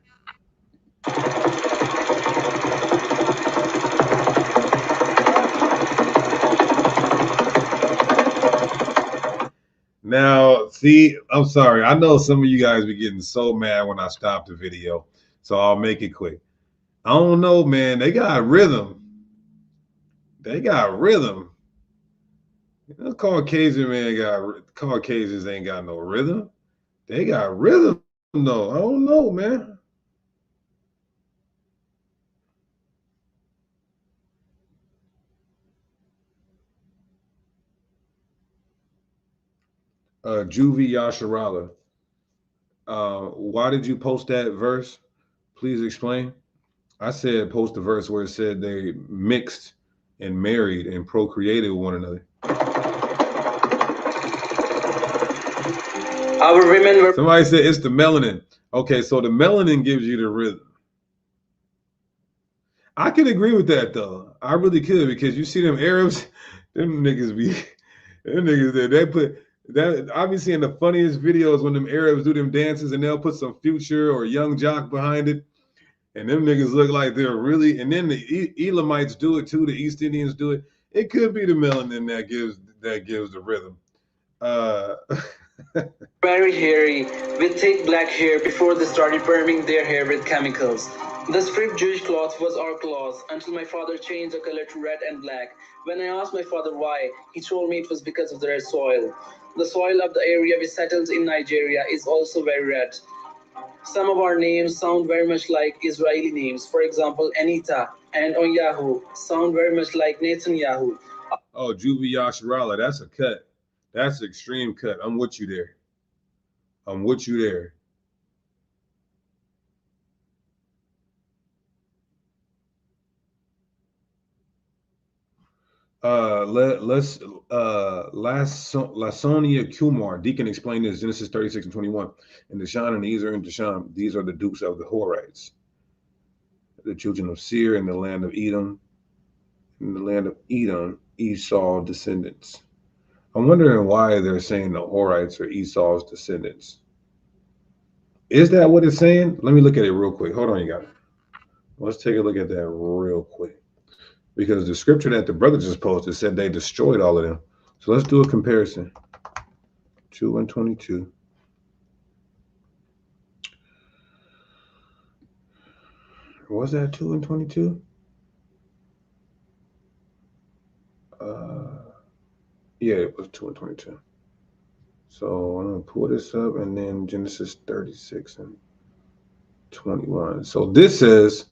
Now, see, I'm sorry. I know some of you guys be getting so mad when I stop the video, so I'll make it quick. I don't know, man. They got rhythm. They got rhythm. Those Caucasians ain't got no rhythm. They got rhythm, though. I don't know, man. Juvie Yasharala. Why did you post that verse? Please explain. I said post the verse where it said they mixed and married and procreated with one another. Our women were. Somebody said it's the melanin. Okay, so the melanin gives you the rhythm. I can agree with that though. I really could, because you see them Arabs, them niggas be them niggas there. They put that, I be seeing the funniest videos when them Arabs do them dances and they'll put some Future or Young Jock behind it. And them niggas look like they're really, and then the Elamites do it too, the East Indians do it. It could be the melanin that gives the rhythm. Uh Very hairy, with thick black hair before they started burning their hair with chemicals. The stripped Jewish cloth was our cloth until my father changed the color to red and black. When I asked my father why, he told me it was because of the red soil. The soil of the area we settled in Nigeria is also very red. Some of our names sound very much like Israeli names. For example, Anita and Onyahu sound very much like Netanyahu. oh, Juvia Yasharala, that's a cut. That's an extreme cut. I'm with you there. I'm with you there. Lasonia Kumar, Deacon explained this, Genesis 36 and 21. And Deshaun and Ezer and Deshaun, these are the dukes of the Horites, the children of Seir in the land of Edom. In the land of Edom, Esau descendants. I'm wondering why they're saying the Horites are Esau's descendants. Is that what it's saying? Let me look at it real quick. Hold on, you guys. Let's take a look at that real quick. Because the scripture that the brother just posted said they destroyed all of them. So let's do a comparison. 2 and 22. Was that 2 and 22? Yeah, it was 2 and 22. So I'm going to pull this up, and then Genesis 36 and 21. So this says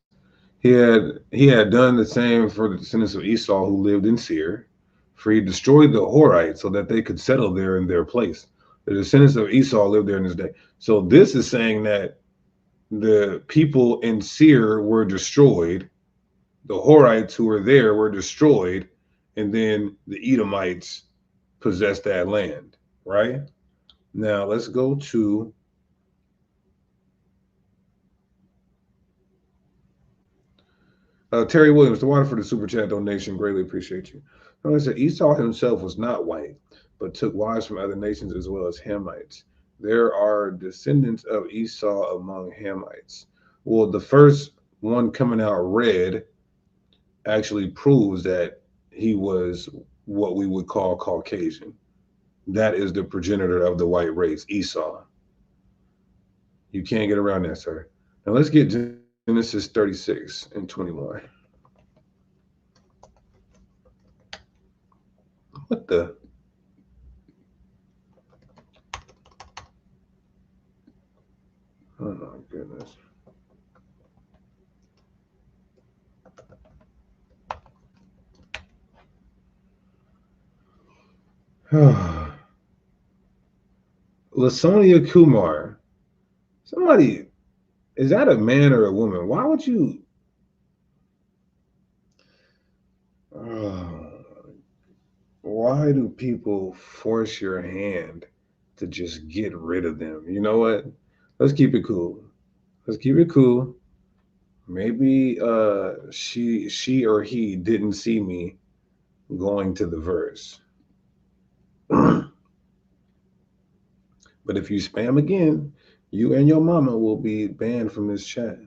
he had done the same for the descendants of Esau who lived in Seir, for he destroyed the Horites so that they could settle there in their place. The descendants of Esau lived there in this day. So this is saying that the people in Seir were destroyed, the Horites who were there were destroyed, and then the Edomites possessed that land, right? Now let's go to Terry Williams, the water for the super chat donation. Greatly appreciate you. I said Esau himself was not white, but took wives from other nations as well as Hamites. There are descendants of Esau among Hamites. Well, the first one coming out red actually proves that he was what we would call Caucasian. That is the progenitor of the white race, Esau. You can't get around that, sir. Now let's get Genesis 36 and 21. What the? Oh my goodness. Lasonia Kumar. Somebody, is that a man or a woman? Why would you? Why do people force your hand to just get rid of them? You know what? Let's keep it cool. Let's keep it cool. Maybe she or he didn't see me going to the verse. But if you spam again, you and your mama will be banned from this chat.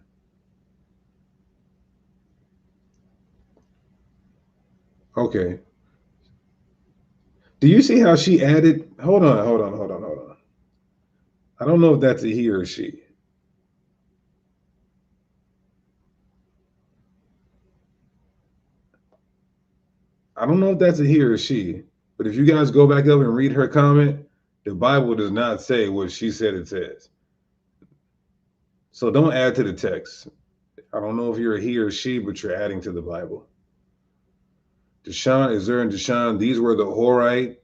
Okay. Do you see how she added? Hold on. I don't know if that's a he or a she. I don't know if that's a he or a she, but if you guys go back up and read her comment, the Bible does not say what she said it says. So don't add to the text. I don't know if you're a he or a she, but you're adding to the Bible. Deshaun, Ezer, and Deshaun, these were the Horite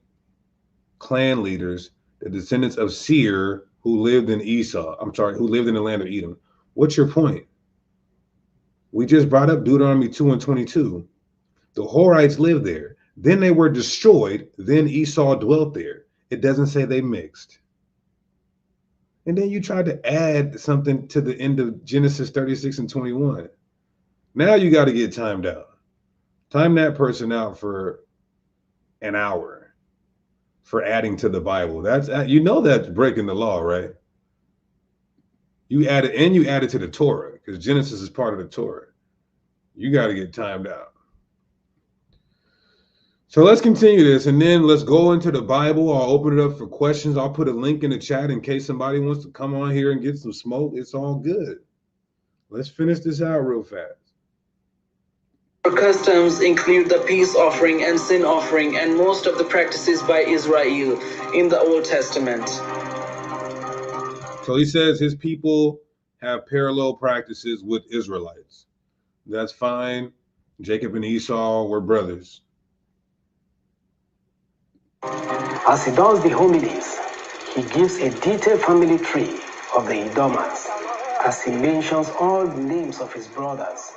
clan leaders, the descendants of Seir, who lived in who lived in the land of Edom. What's your point? We just brought up Deuteronomy 2 and 22. The Horites lived there. Then they were destroyed. Then Esau dwelt there. It doesn't say they mixed. And then you tried to add something to the end of Genesis 36 and 21. Now you got to get timed out. Time that person out for an hour for adding to the Bible. That's that's breaking the law, right? You added to the Torah because Genesis is part of the Torah. You got to get timed out. So let's continue this, and then let's go into the Bible. I'll open it up for questions. I'll put a link in the chat in case somebody wants to come on here and get some smoke. It's all good. Let's finish this out real fast. Our customs include the peace offering and sin offering and most of the practices by Israel in the Old Testament. So he says his people have parallel practices with Israelites. That's fine. Jacob and Esau were brothers. As he does the homilies, he gives a detailed family tree of the Edomites, as he mentions all the names of his brothers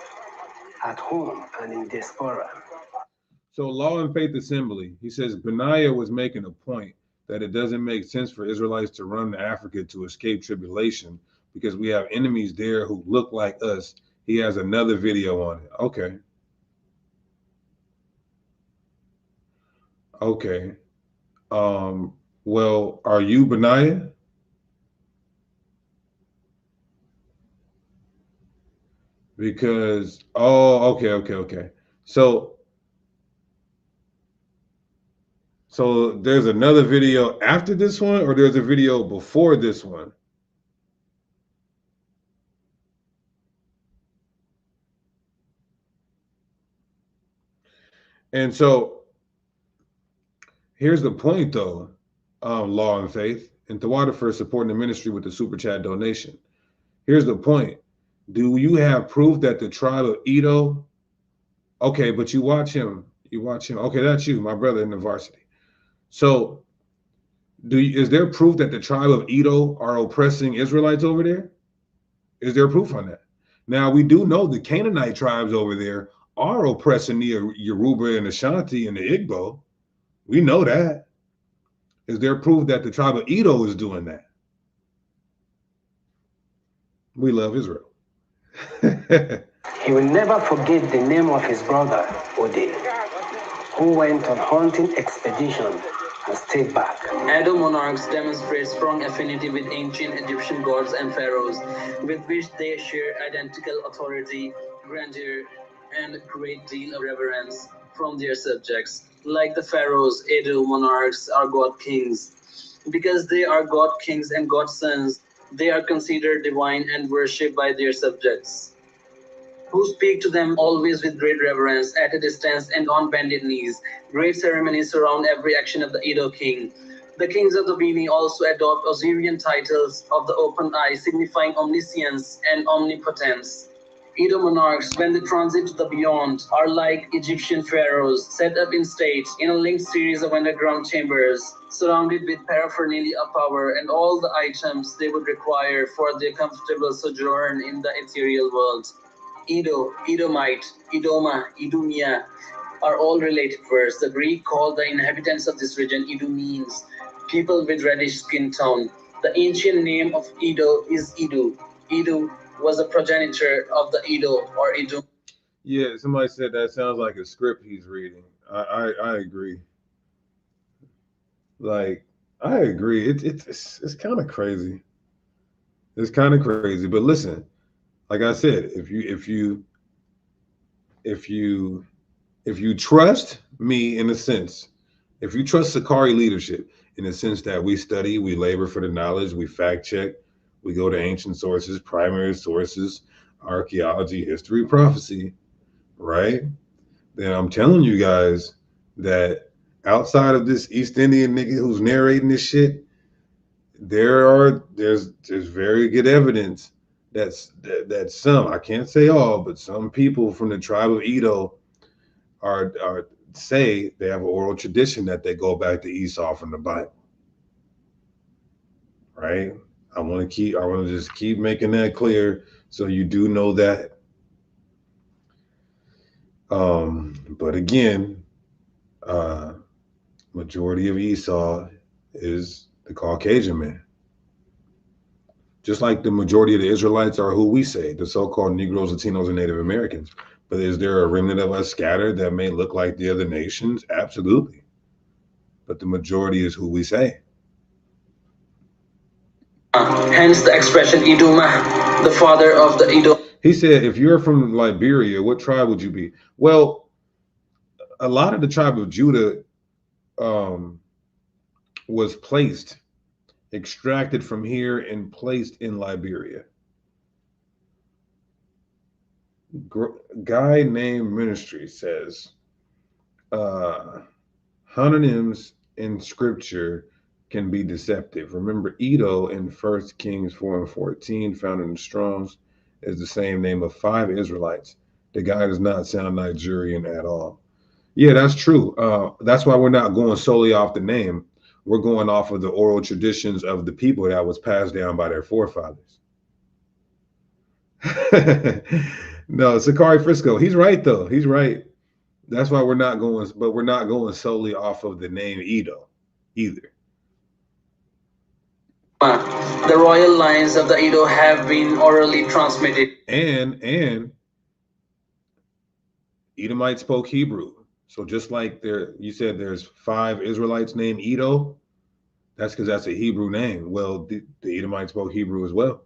at home and in diaspora. So Law and Faith Assembly, he says Benaiah was making a point that it doesn't make sense for Israelites to run to Africa to escape tribulation because we have enemies there who look like us. He has another video on it. Okay. Well, are you Benaiah? Because okay. So there's another video after this one, or there's a video before this one? And so here's the point, though, Law and Faith, and Tawada for supporting the ministry with the super chat donation. Here's the point. Do you have proof that the tribe of Edo? Okay, but you watch him. Okay, that's you, my brother in the varsity. So is there proof that the tribe of Edo are oppressing Israelites over there? Is there proof on that? Now, we do know the Canaanite tribes over there are oppressing the Yoruba and Ashanti and the Igbo. We know that. Is there proof that the tribe of Edo is doing that? We love Israel. He will never forget the name of his brother, Ode, who went on hunting expedition and stayed back. Edo monarchs demonstrate strong affinity with ancient Egyptian gods and pharaohs, with which they share identical authority, grandeur, and a great deal of reverence from their subjects. Like the pharaohs, Edo monarchs are god kings. Because they are god kings and god sons, they are considered divine and worshipped by their subjects, who speak to them always with great reverence, at a distance and on bended knees. Great ceremonies surround every action of the Edo king. The kings of the Bini also adopt Osirian titles of the open eye, signifying omniscience and omnipotence. Edo monarchs, when they transit to the beyond, are like Egyptian pharaohs, set up in state in a linked series of underground chambers, surrounded with paraphernalia of power and all the items they would require for their comfortable sojourn in the ethereal world. Edo, Edomite, Edoma, Idumea are all related words. The Greek called the inhabitants of this region Idumeans, people with reddish skin tone. The ancient name of Edo is Idu. Idu was a progenitor of the Edo or Idum. Yeah, somebody said that sounds like a script he's reading. I agree. Like, I agree. It's kind of crazy. It's kind of crazy. But listen, like I said, if you trust me in a sense, if you trust Sakari leadership in the sense that we study, we labor for the knowledge, we fact check, we go to ancient sources, primary sources, archaeology, history, prophecy, right? Then I'm telling you guys that outside of this East Indian nigga who's narrating this shit, there's very good evidence that some, I can't say all, but some people from the tribe of Edo are say they have an oral tradition that they go back to Esau from the Bible. Right? I want to just keep making that clear so you do know that. But again, majority of Esau is the Caucasian man. Just like the majority of the Israelites are who we say, the so-called Negroes, Latinos, and Native Americans. But is there a remnant of us scattered that may look like the other nations? Absolutely. But the majority is who we say. Hence the expression Iduma, the father of the Edom. He said, if you're from Liberia, what tribe would you be? Well, a lot of the tribe of Judah was extracted from here and placed in Liberia. Guy named Ministry says, homonyms in scripture can be deceptive. Remember, Edo in 1 Kings 4:14, found in the Strongs, is the same name of 5 Israelites. The guy does not sound Nigerian at all. Yeah, that's true. That's why we're not going solely off the name. We're going off of the oral traditions of the people that was passed down by their forefathers. No, Sakari Frisco, he's right though. He's right. That's why we're not going solely off of the name Edo either. The royal lines of the Edo have been orally transmitted. And Edomite spoke Hebrew. So just like you said there's 5 Israelites named Edo, that's because that's a Hebrew name. Well, the Edomite spoke Hebrew as well.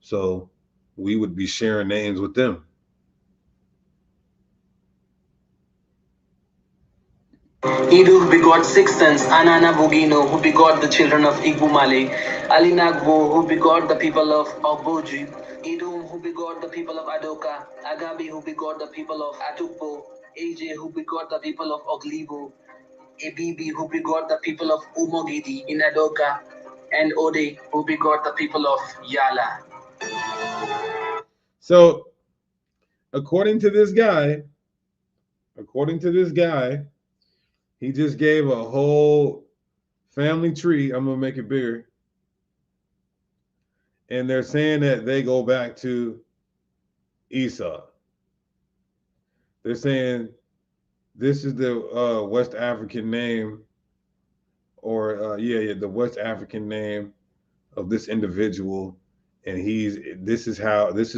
So we would be sharing names with them. Edu who begot 6 sons, Anana Bugino who begot the children of Igbumale, Alinagbo who begot the people of Oboji, Edom who begot the people of Adoka, Agabi who begot the people of Atukbo, AJ who begot the people of Oglibo, Abibi who begot the people of Umogidi in Adoka, and Ode who begot the people of Yala. So according to this guy, he just gave a whole family tree. I'm going to make it bigger. And they're saying that they go back to Esau. They're saying this is the West African name, or the West African name of this individual, and this is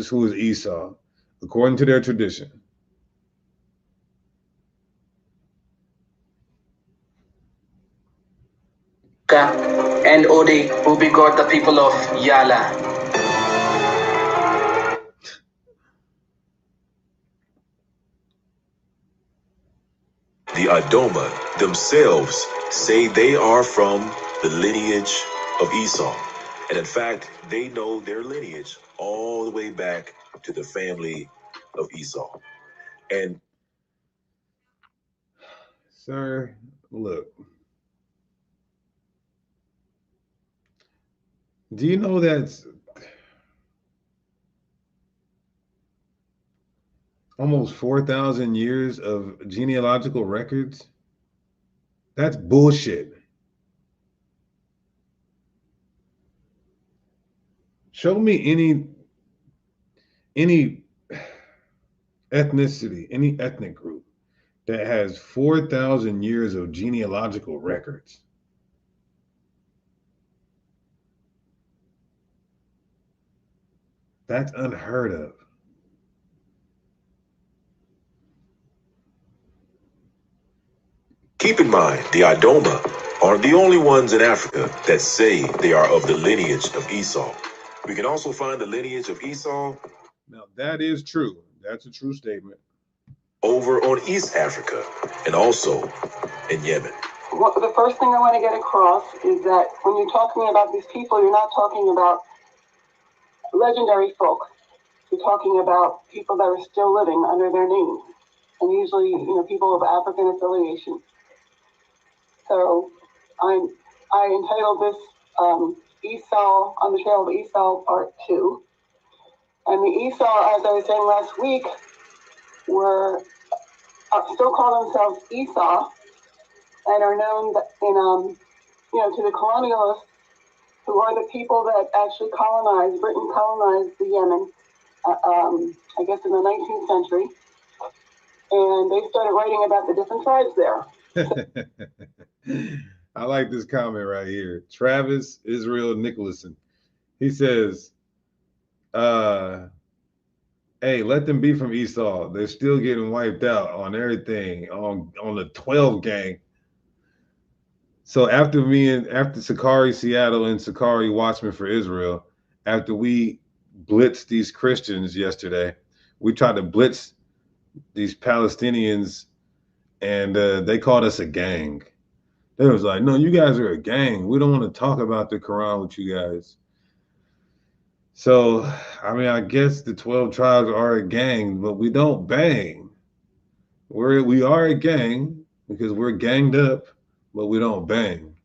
who is Esau, according to their tradition. And Ode who begot the people of Yala. The Idoma themselves say they are from the lineage of Esau. And in fact, they know their lineage all the way back to the family of Esau. And sir, look. Do you know that's almost 4,000 years of genealogical records? That's bullshit. Show me any ethnicity, any ethnic group that has 4,000 years of genealogical records. That's unheard of. keep in mind, the Idoma aren't the only ones in Africa that say they are of the lineage of Esau. We can also find the lineage of Esau. Now, that is true. That's a true statement. Over on East Africa and also in Yemen. Well, the first thing I want to get across is that when you're talking about these people, you're not talking about legendary folk. You're talking about people that are still living under their names, and usually, people of African affiliation. So I entitled this Esau, on the Trail of Esau, Part 2. And the Esau, as I was saying last week, were still call themselves Esau and are known in, to the colonialists, who are the people that actually Britain colonized the Yemen, I guess in the 19th century. And they started writing about the different tribes there. I like this comment right here. Travis Israel Nicholson. He says, hey, let them be from Esau. They're still getting wiped out on everything, on the 12 gang. So after Sakari Seattle and Sakari Watchmen for Israel, after we blitzed these Christians yesterday, we tried to blitz these Palestinians, and they called us a gang. They was like, no, you guys are a gang. We don't want to talk about the Quran with you guys. So, I mean, I guess the 12 tribes are a gang, but we don't bang. We are a gang because we're ganged up, but we don't bang.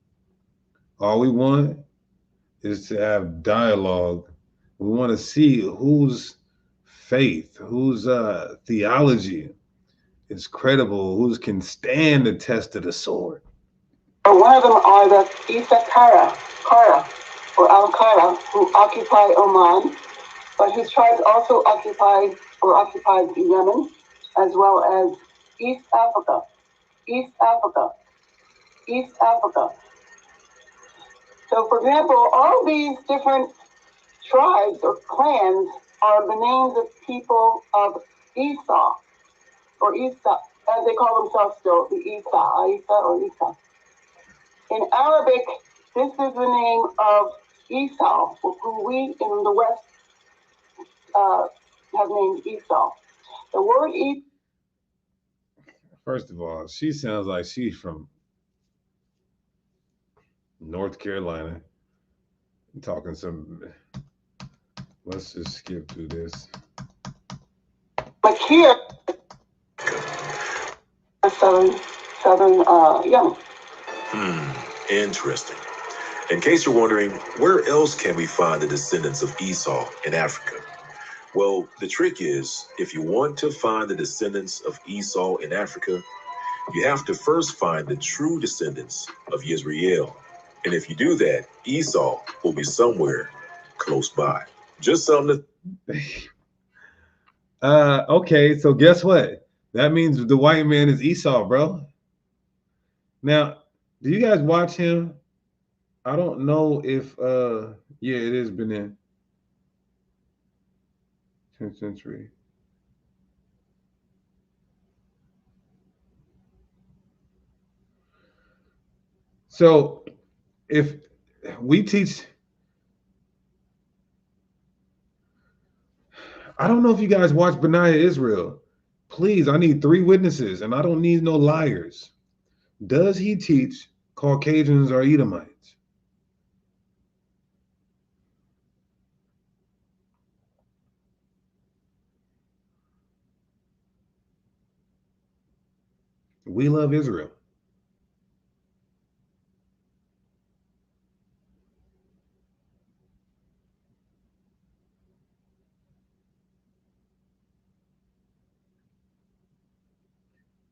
All we want is to have dialogue. We want to see whose faith, whose theology is credible, who can stand the test of the sword. One of them are the Isa Kara, or Al-Kara, who occupy Oman, but his tribes also occupied Yemen, as well as East Africa. So, for example, all these different tribes or clans are the names of people of Esau, or Isa, as they call themselves still, the Isa or Isa. In Arabic, this is the name of Esau, who we in the West have named Esau. The word Esau. First of all, she sounds like she's from North Carolina. I'm talking some. Let's just skip through this. But here, southern Yemen. Interesting. In case you're wondering, where else can we find the descendants of Esau in Africa? Well, the trick is, if you want to find the descendants of Esau in Africa, you have to first find the true descendants of Yisrael. And if you do that, Esau will be somewhere close by. Just something to... Okay, so guess what? That means the white man is Esau, bro. Now, do you guys watch him? I don't know if yeah, it is Benin. 10th century. So if we teach, I don't know if you guys watch Benaiah Israel. Please, I need 3 witnesses, and I don't need no liars. Does he teach Caucasians are Edomites? We love Israel.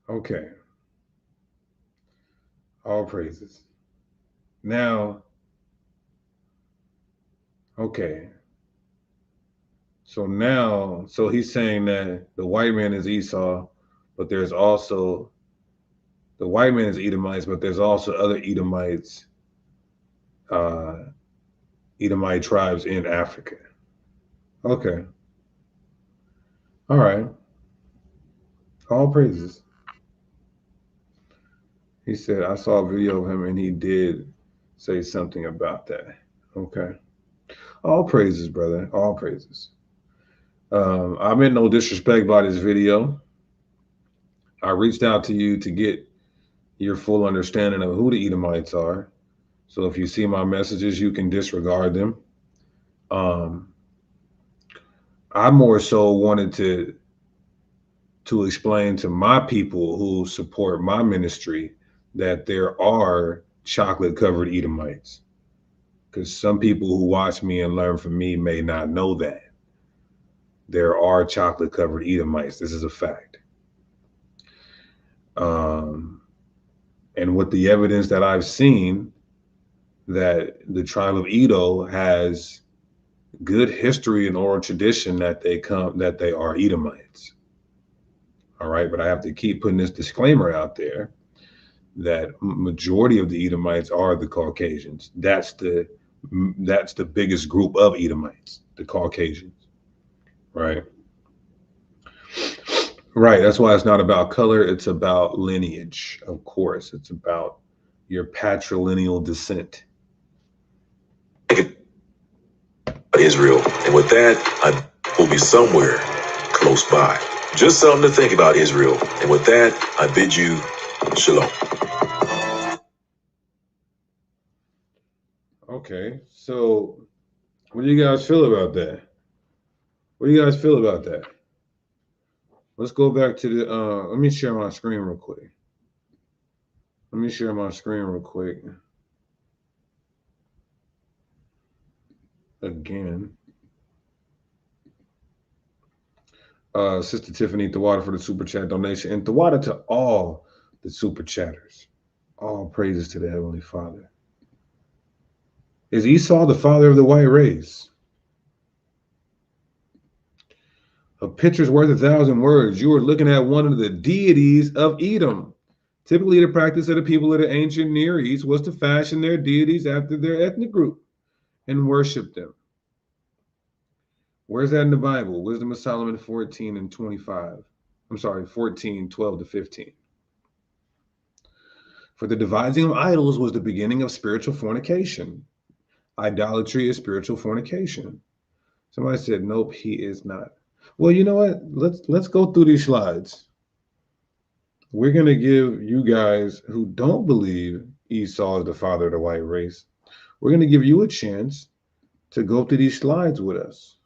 Okay. All praises. Now, okay. So he's saying that the white man is Esau, but there's also the white man is Edomites, but there's also other Edomites, Edomite tribes in Africa. Okay. All right. All praises. He said, I saw a video of him and he did say something about that. Okay. All praises, brother. All praises. I meant no disrespect by this video. I reached out to you to get your full understanding of who the Edomites are. So if you see my messages, you can disregard them. I more so wanted to explain to my people who support my ministry that there are chocolate covered Edomites. Because some people who watch me and learn from me may not know that. There are chocolate covered Edomites. This is a fact. And with the evidence that I've seen, that the tribe of Edo has good history and oral tradition that they are Edomites. All right, but I have to keep putting this disclaimer out there that majority of the Edomites are the Caucasians. That's the That's the biggest group of Edomites, the Caucasians, right? Right. That's why it's not about color. It's about lineage, of course. It's about your patrilineal descent. Israel. And with that, I will be somewhere close by. Just something to think about, Israel. And with that, I bid you shalom. Okay. So what do you guys feel about that? What do you guys feel about that? Let's go back to the let me share my screen real quick. Let me share my screen real quick. Again. Sister Tiffany Thawada for the super chat donation, and Thawada to all the super chatters. All praises to the Heavenly Father. Is Esau the father of the white race? A picture's worth 1,000 words. You are looking at one of the deities of Edom. Typically, the practice of the people of the ancient Near East was to fashion their deities after their ethnic group and worship them. Where's that in the Bible? Wisdom of Solomon 14 and 25. I'm sorry, 14, 12 to 15. For the devising of idols was the beginning of spiritual fornication. Idolatry is spiritual fornication. Somebody said, nope, he is not. Well, you know what? Let's go through these slides. We're going to give you guys who don't believe Esau is the father of the white race, we're going to give you a chance to go through these slides with us.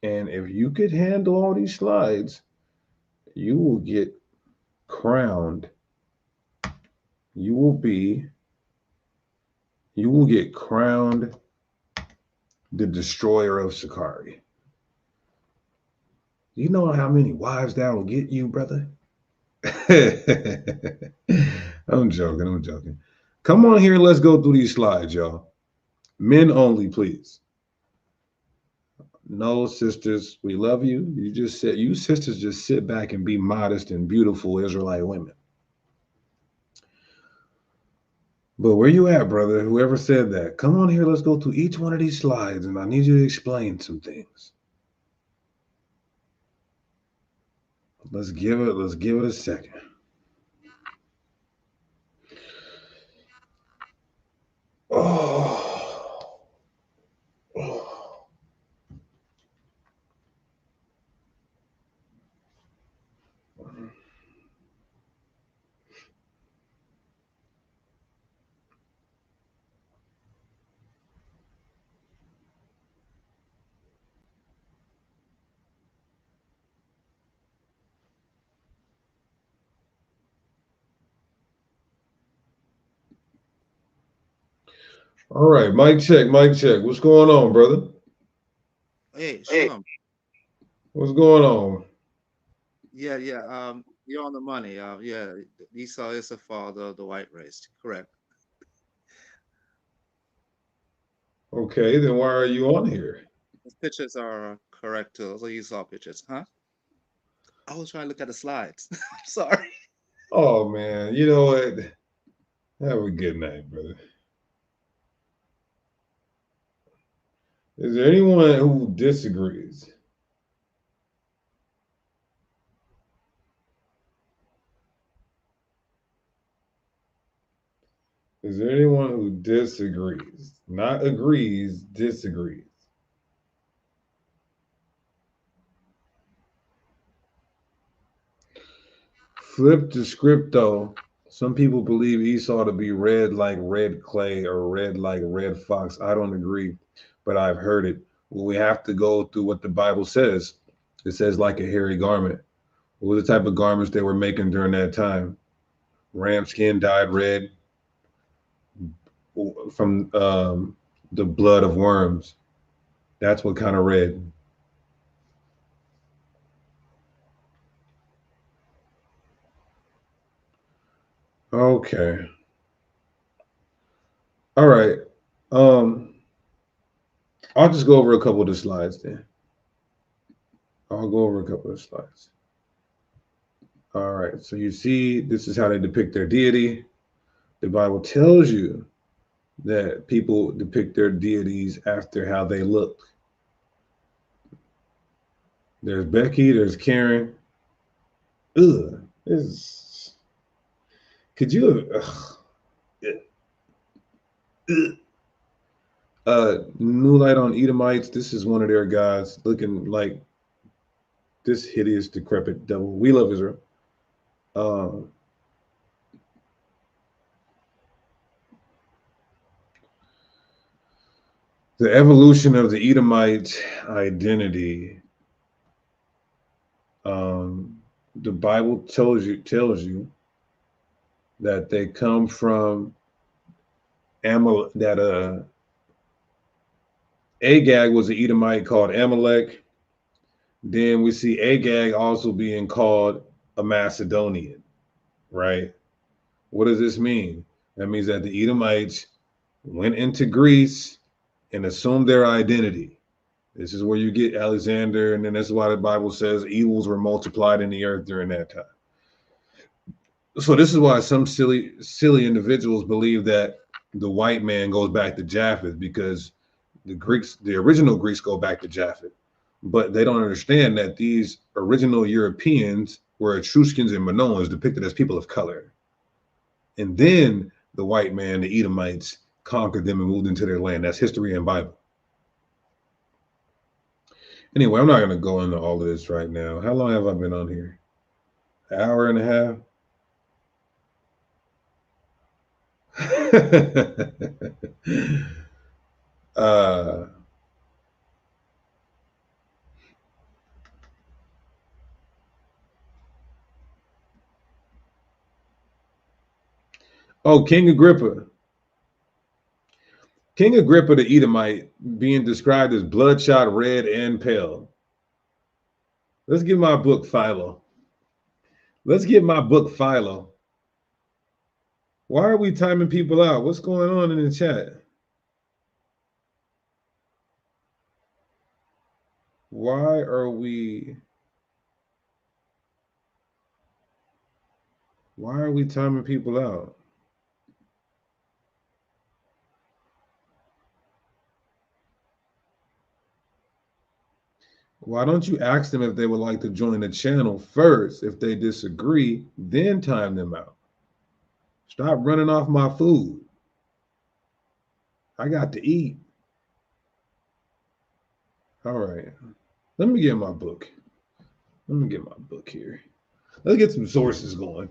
And if you could handle all these slides, you will get crowned. You will get crowned the destroyer of Sakari. You know how many wives that will get you, brother? I'm joking. Come on here, let's go through these slides, y'all. Men only, please. No, sisters, we love you. You sisters just sit back and be modest and beautiful Israelite women. But where you at, brother? Whoever said that, come on here, let's go through each one of these slides, and I need you to explain some things. Let's give it a second. Oh. All right, mic check. What's going on, brother? Hey, Shalom. What's going on? Yeah. You're on the money. Yeah, Esau is the father of the white race. Correct. Okay, then why are you on here? The pictures are correct too. Those are Esau pictures, huh? I was trying to look at the slides. I'm sorry. Oh man, you know what? Have a good night, brother. Is there anyone who disagrees? Is there anyone who disagrees? Not agrees, disagrees. Flip to scripto. Some people believe Esau to be red like red clay or red like red fox. I don't agree, but I've heard it. Well, we have to go through what the Bible says. It says like a hairy garment. What were the type of garments they were making during that time? Ram skin dyed red from the blood of worms. That's what kind of red. Okay. All right. I'll just go over a couple of the slides then. I'll go over a couple of slides. All right. So you see, this is how they depict their deity. The Bible tells you that people depict their deities after how they look. There's Becky, there's Karen. Ugh. Could you New Light on Edomites. This is one of their guys looking like this hideous, decrepit devil. We love Israel. The evolution of the Edomite identity. The Bible tells you that they come from Agag was an Edomite called Amalek. Then we see Agag also being called a Macedonian, right? What does this mean? That means that the Edomites went into Greece and assumed their identity. This is where you get Alexander, and then that's why the Bible says evils were multiplied in the earth during that time. So this is why some silly individuals believe that the white man goes back to Japheth, because the original Greeks go back to Japheth. But they don't understand that these original Europeans were Etruscans and Minoans depicted as people of color. And then the white man, the Edomites, conquered them and moved into their land. That's history and Bible. Anyway, I'm not going to go into all of this right now. How long have I been on here? An hour and a half? King Agrippa. King Agrippa the Edomite being described as bloodshot, red, and pale. Let's get my book Philo. Why are we timing people out? What's going on in the chat? Why are we timing people out? Why don't you ask them if they would like to join the channel first? If they disagree, then time them out. Stop running off my food. I got to eat. All right. Let me get my book. Here. Let's get some sources going.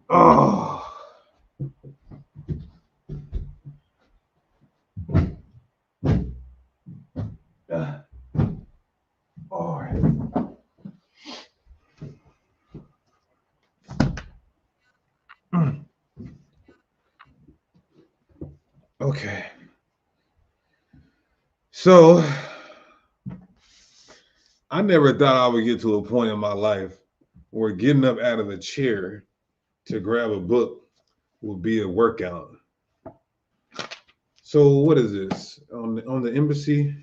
Oh. All right. Okay. So I never thought I would get to a point in my life where getting up out of the chair to grab a book would be a workout. So what is this on the embassy?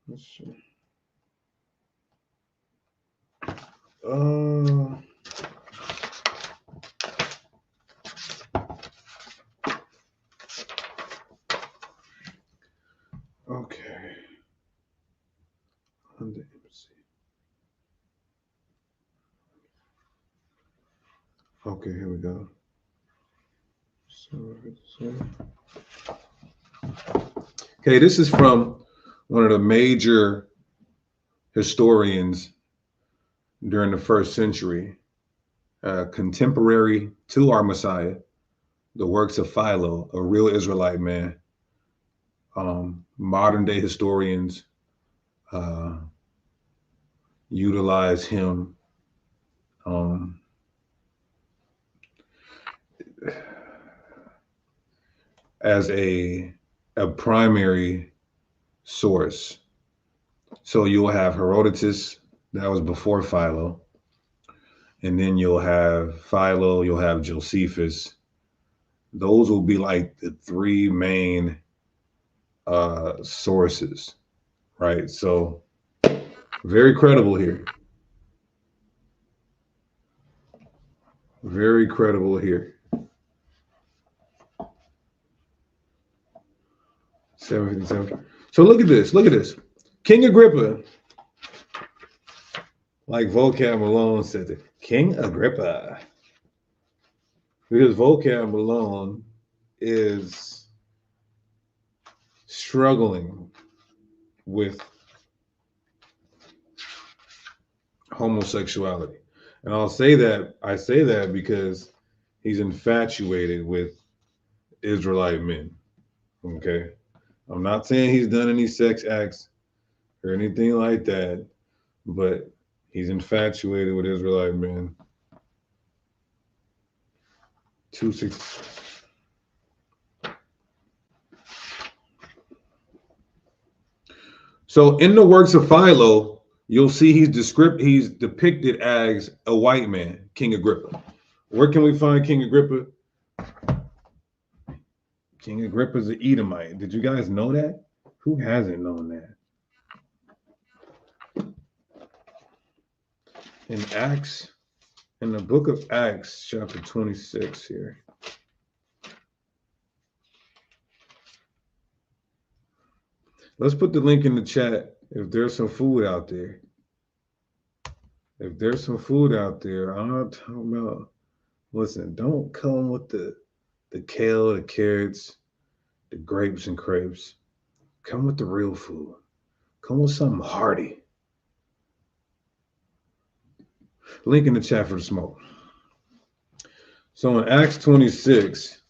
Let's see. Okay. On the embassy. Okay, here we go. Okay, this is from one of the major historians during the first century, contemporary to our Messiah, the works of Philo, a real Israelite man. Modern day historians utilize him as a primary source. So you'll have Herodotus, that was before Philo. And then you'll have Philo, you'll have Josephus. Those will be like the three main sources, right? So very credible here. Very credible here. 757. So look at this. Look at this. King Agrippa, like Vocab Malone said it. King Agrippa. Because Vocab Malone is struggling with homosexuality. And I say that because he's infatuated with Israelite men. Okay. I'm not saying he's done any sex acts or anything like that, but he's infatuated with Israelite men. 260. So in the works of Philo, you'll see he's depicted as a white man, King Agrippa. Where can we find King Agrippa? King Agrippa's an Edomite. Did you guys know that? Who hasn't known that? In the book of Acts, chapter 26 here. Let's put the link in the chat if there's some food out there. If there's some food out there, I'm not talking about, listen, don't come with the kale, the carrots, the grapes and crepes. Come with the real food. Come with something hearty. Link in the chat for the smoke. So in Acts 26,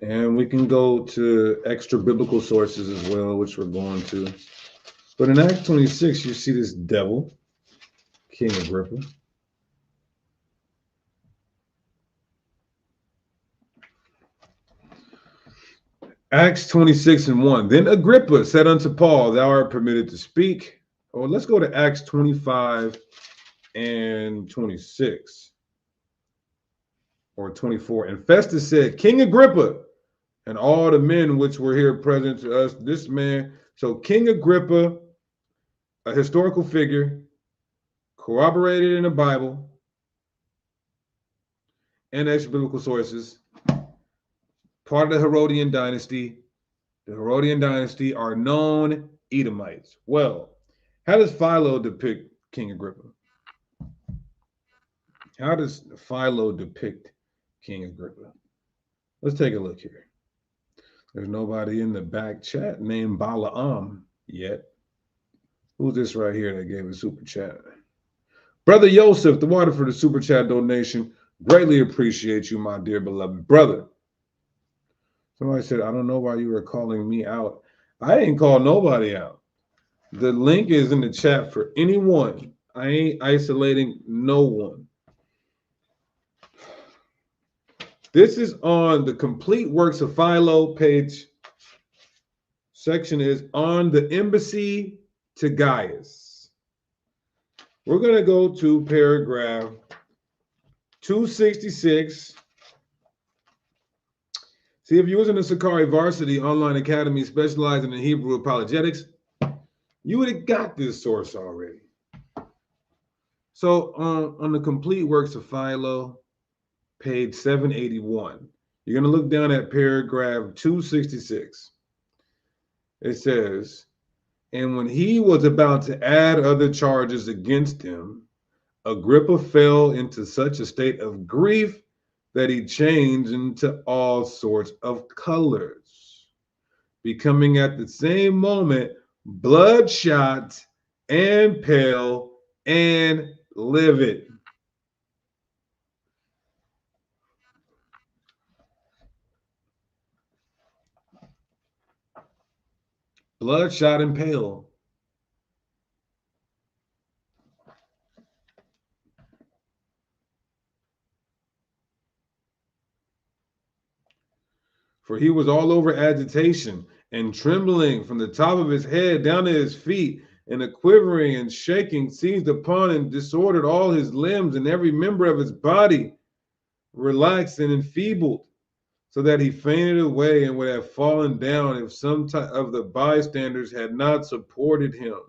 and we can go to extra biblical sources as well, which we're going to. But in Acts 26, you see this devil, King Agrippa. Acts 26:1. Then Agrippa said unto Paul, thou art permitted to speak. Or let's go to Acts 25:26. Or 24. And Festus said, King Agrippa, and all the men which were here present to us, this man. So King Agrippa, a historical figure, corroborated in the Bible and extra biblical sources, part of the Herodian dynasty. The Herodian dynasty are known Edomites. Well, how does Philo depict King Agrippa? How does Philo depict King Agrippa? Let's take a look here. There's nobody in the back chat named Balaam yet. Who's this right here that gave a super chat? Brother Yosef, the water for the super chat donation. Greatly appreciate you, my dear beloved brother. Somebody said, I don't know why you were calling me out. I ain't call nobody out. The link is in the chat for anyone. I ain't isolating no one. This is on the complete works of Philo page. Section is on the embassy to Gaius. We're going to go to paragraph 266. See, if you was in the Sakari Varsity Online Academy specializing in Hebrew apologetics, you would have got this source already. So on the complete works of Philo, page 781, you're going to look down at paragraph 266. It says, and when he was about to add other charges against him, Agrippa fell into such a state of grief that he changed into all sorts of colors, becoming at the same moment bloodshot and pale and livid. Bloodshot and pale. For he was all over agitation and trembling from the top of his head down to his feet, and a quivering and shaking seized upon and disordered all his limbs, and every member of his body relaxed and enfeebled, so that he fainted away and would have fallen down if some of the bystanders had not supported him.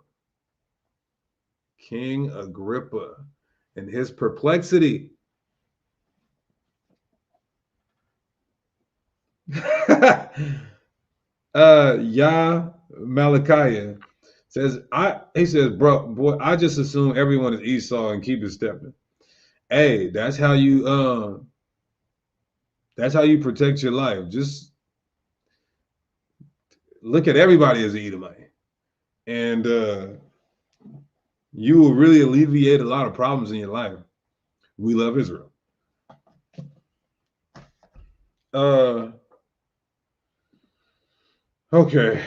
King Agrippa, in his perplexity, Yah Malachiah says, he says, bro, boy, I just assume everyone is Esau and keep it stepping. Hey, that's how you protect your life. Just look at everybody as an Edomite. And you will really alleviate a lot of problems in your life. We love Israel. Okay.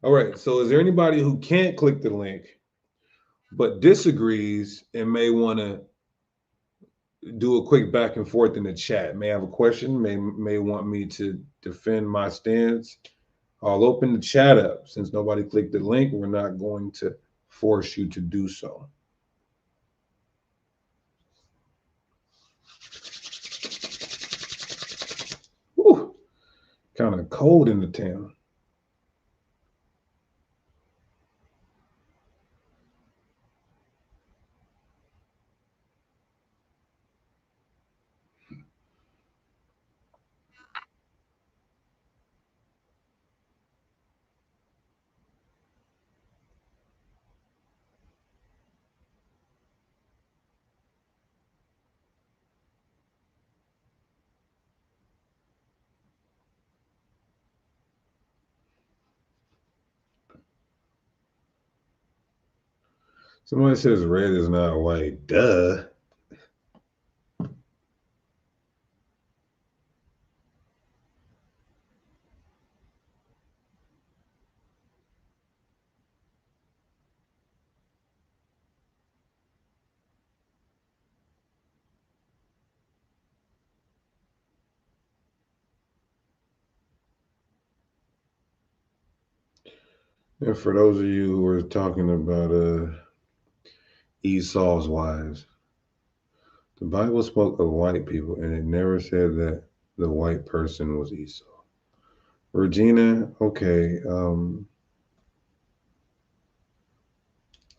All right. So is there anybody who can't click the link but disagrees and may want to do a quick back and forth in the chat? May have a question, may want me to defend my stance. I'll open the chat up. Since nobody clicked the link, we're not going to force you to do so. Whew, kind of cold in the town. Somebody says red is not white. Duh. And for those of you who are talking about Esau's wives, the Bible spoke of white people, and it never said that the white person was Esau. Regina, okay.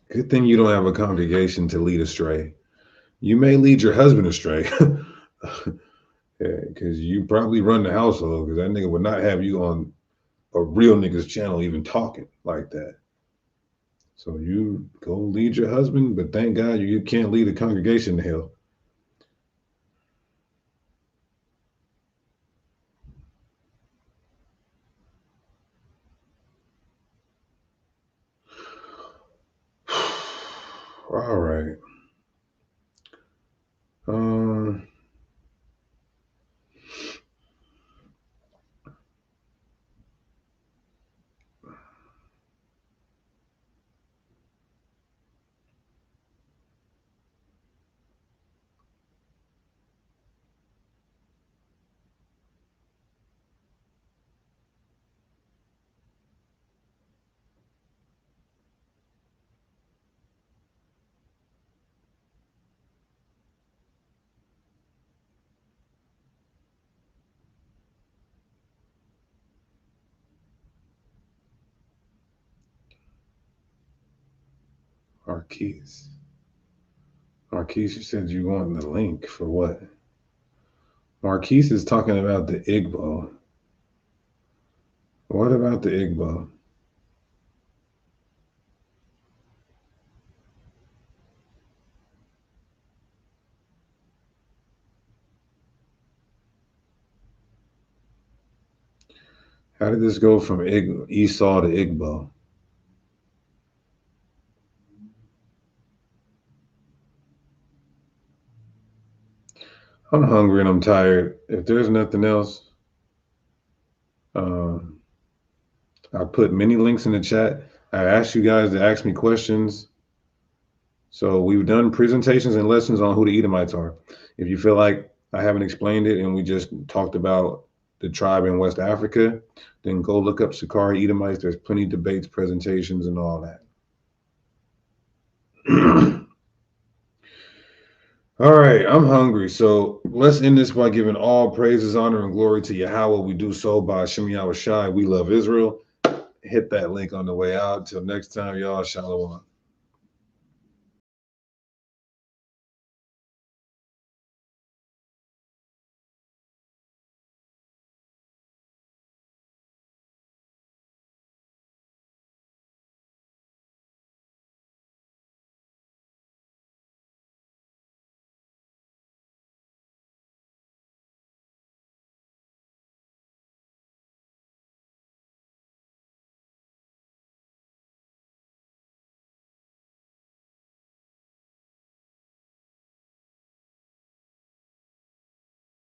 Good thing you don't have a congregation to lead astray. You may lead your husband astray. Because you probably run the household, because that nigga would not have you on a real nigga's channel even talking like that. So you go lead your husband, but thank God you can't lead a congregation to hell. All right. Marquise, you said you want the link for what? Marquise is talking about the Igbo. What about the Igbo? How did this go from Esau to Igbo? I'm hungry and I'm tired. If there's nothing else, I put many links in the chat. I asked you guys to ask me questions. So we've done presentations and lessons on who the Edomites are. If you feel like I haven't explained it and we just talked about the tribe in West Africa, then go look up Sakari Edomites. There's plenty of debates, presentations, and all that. All right, I'm hungry. So let's end this by giving all praises, honor, and glory to Yahweh. We do so by Shem Yahweh Shai. We love Israel. Hit that link on the way out. Till next time, y'all. Shalom.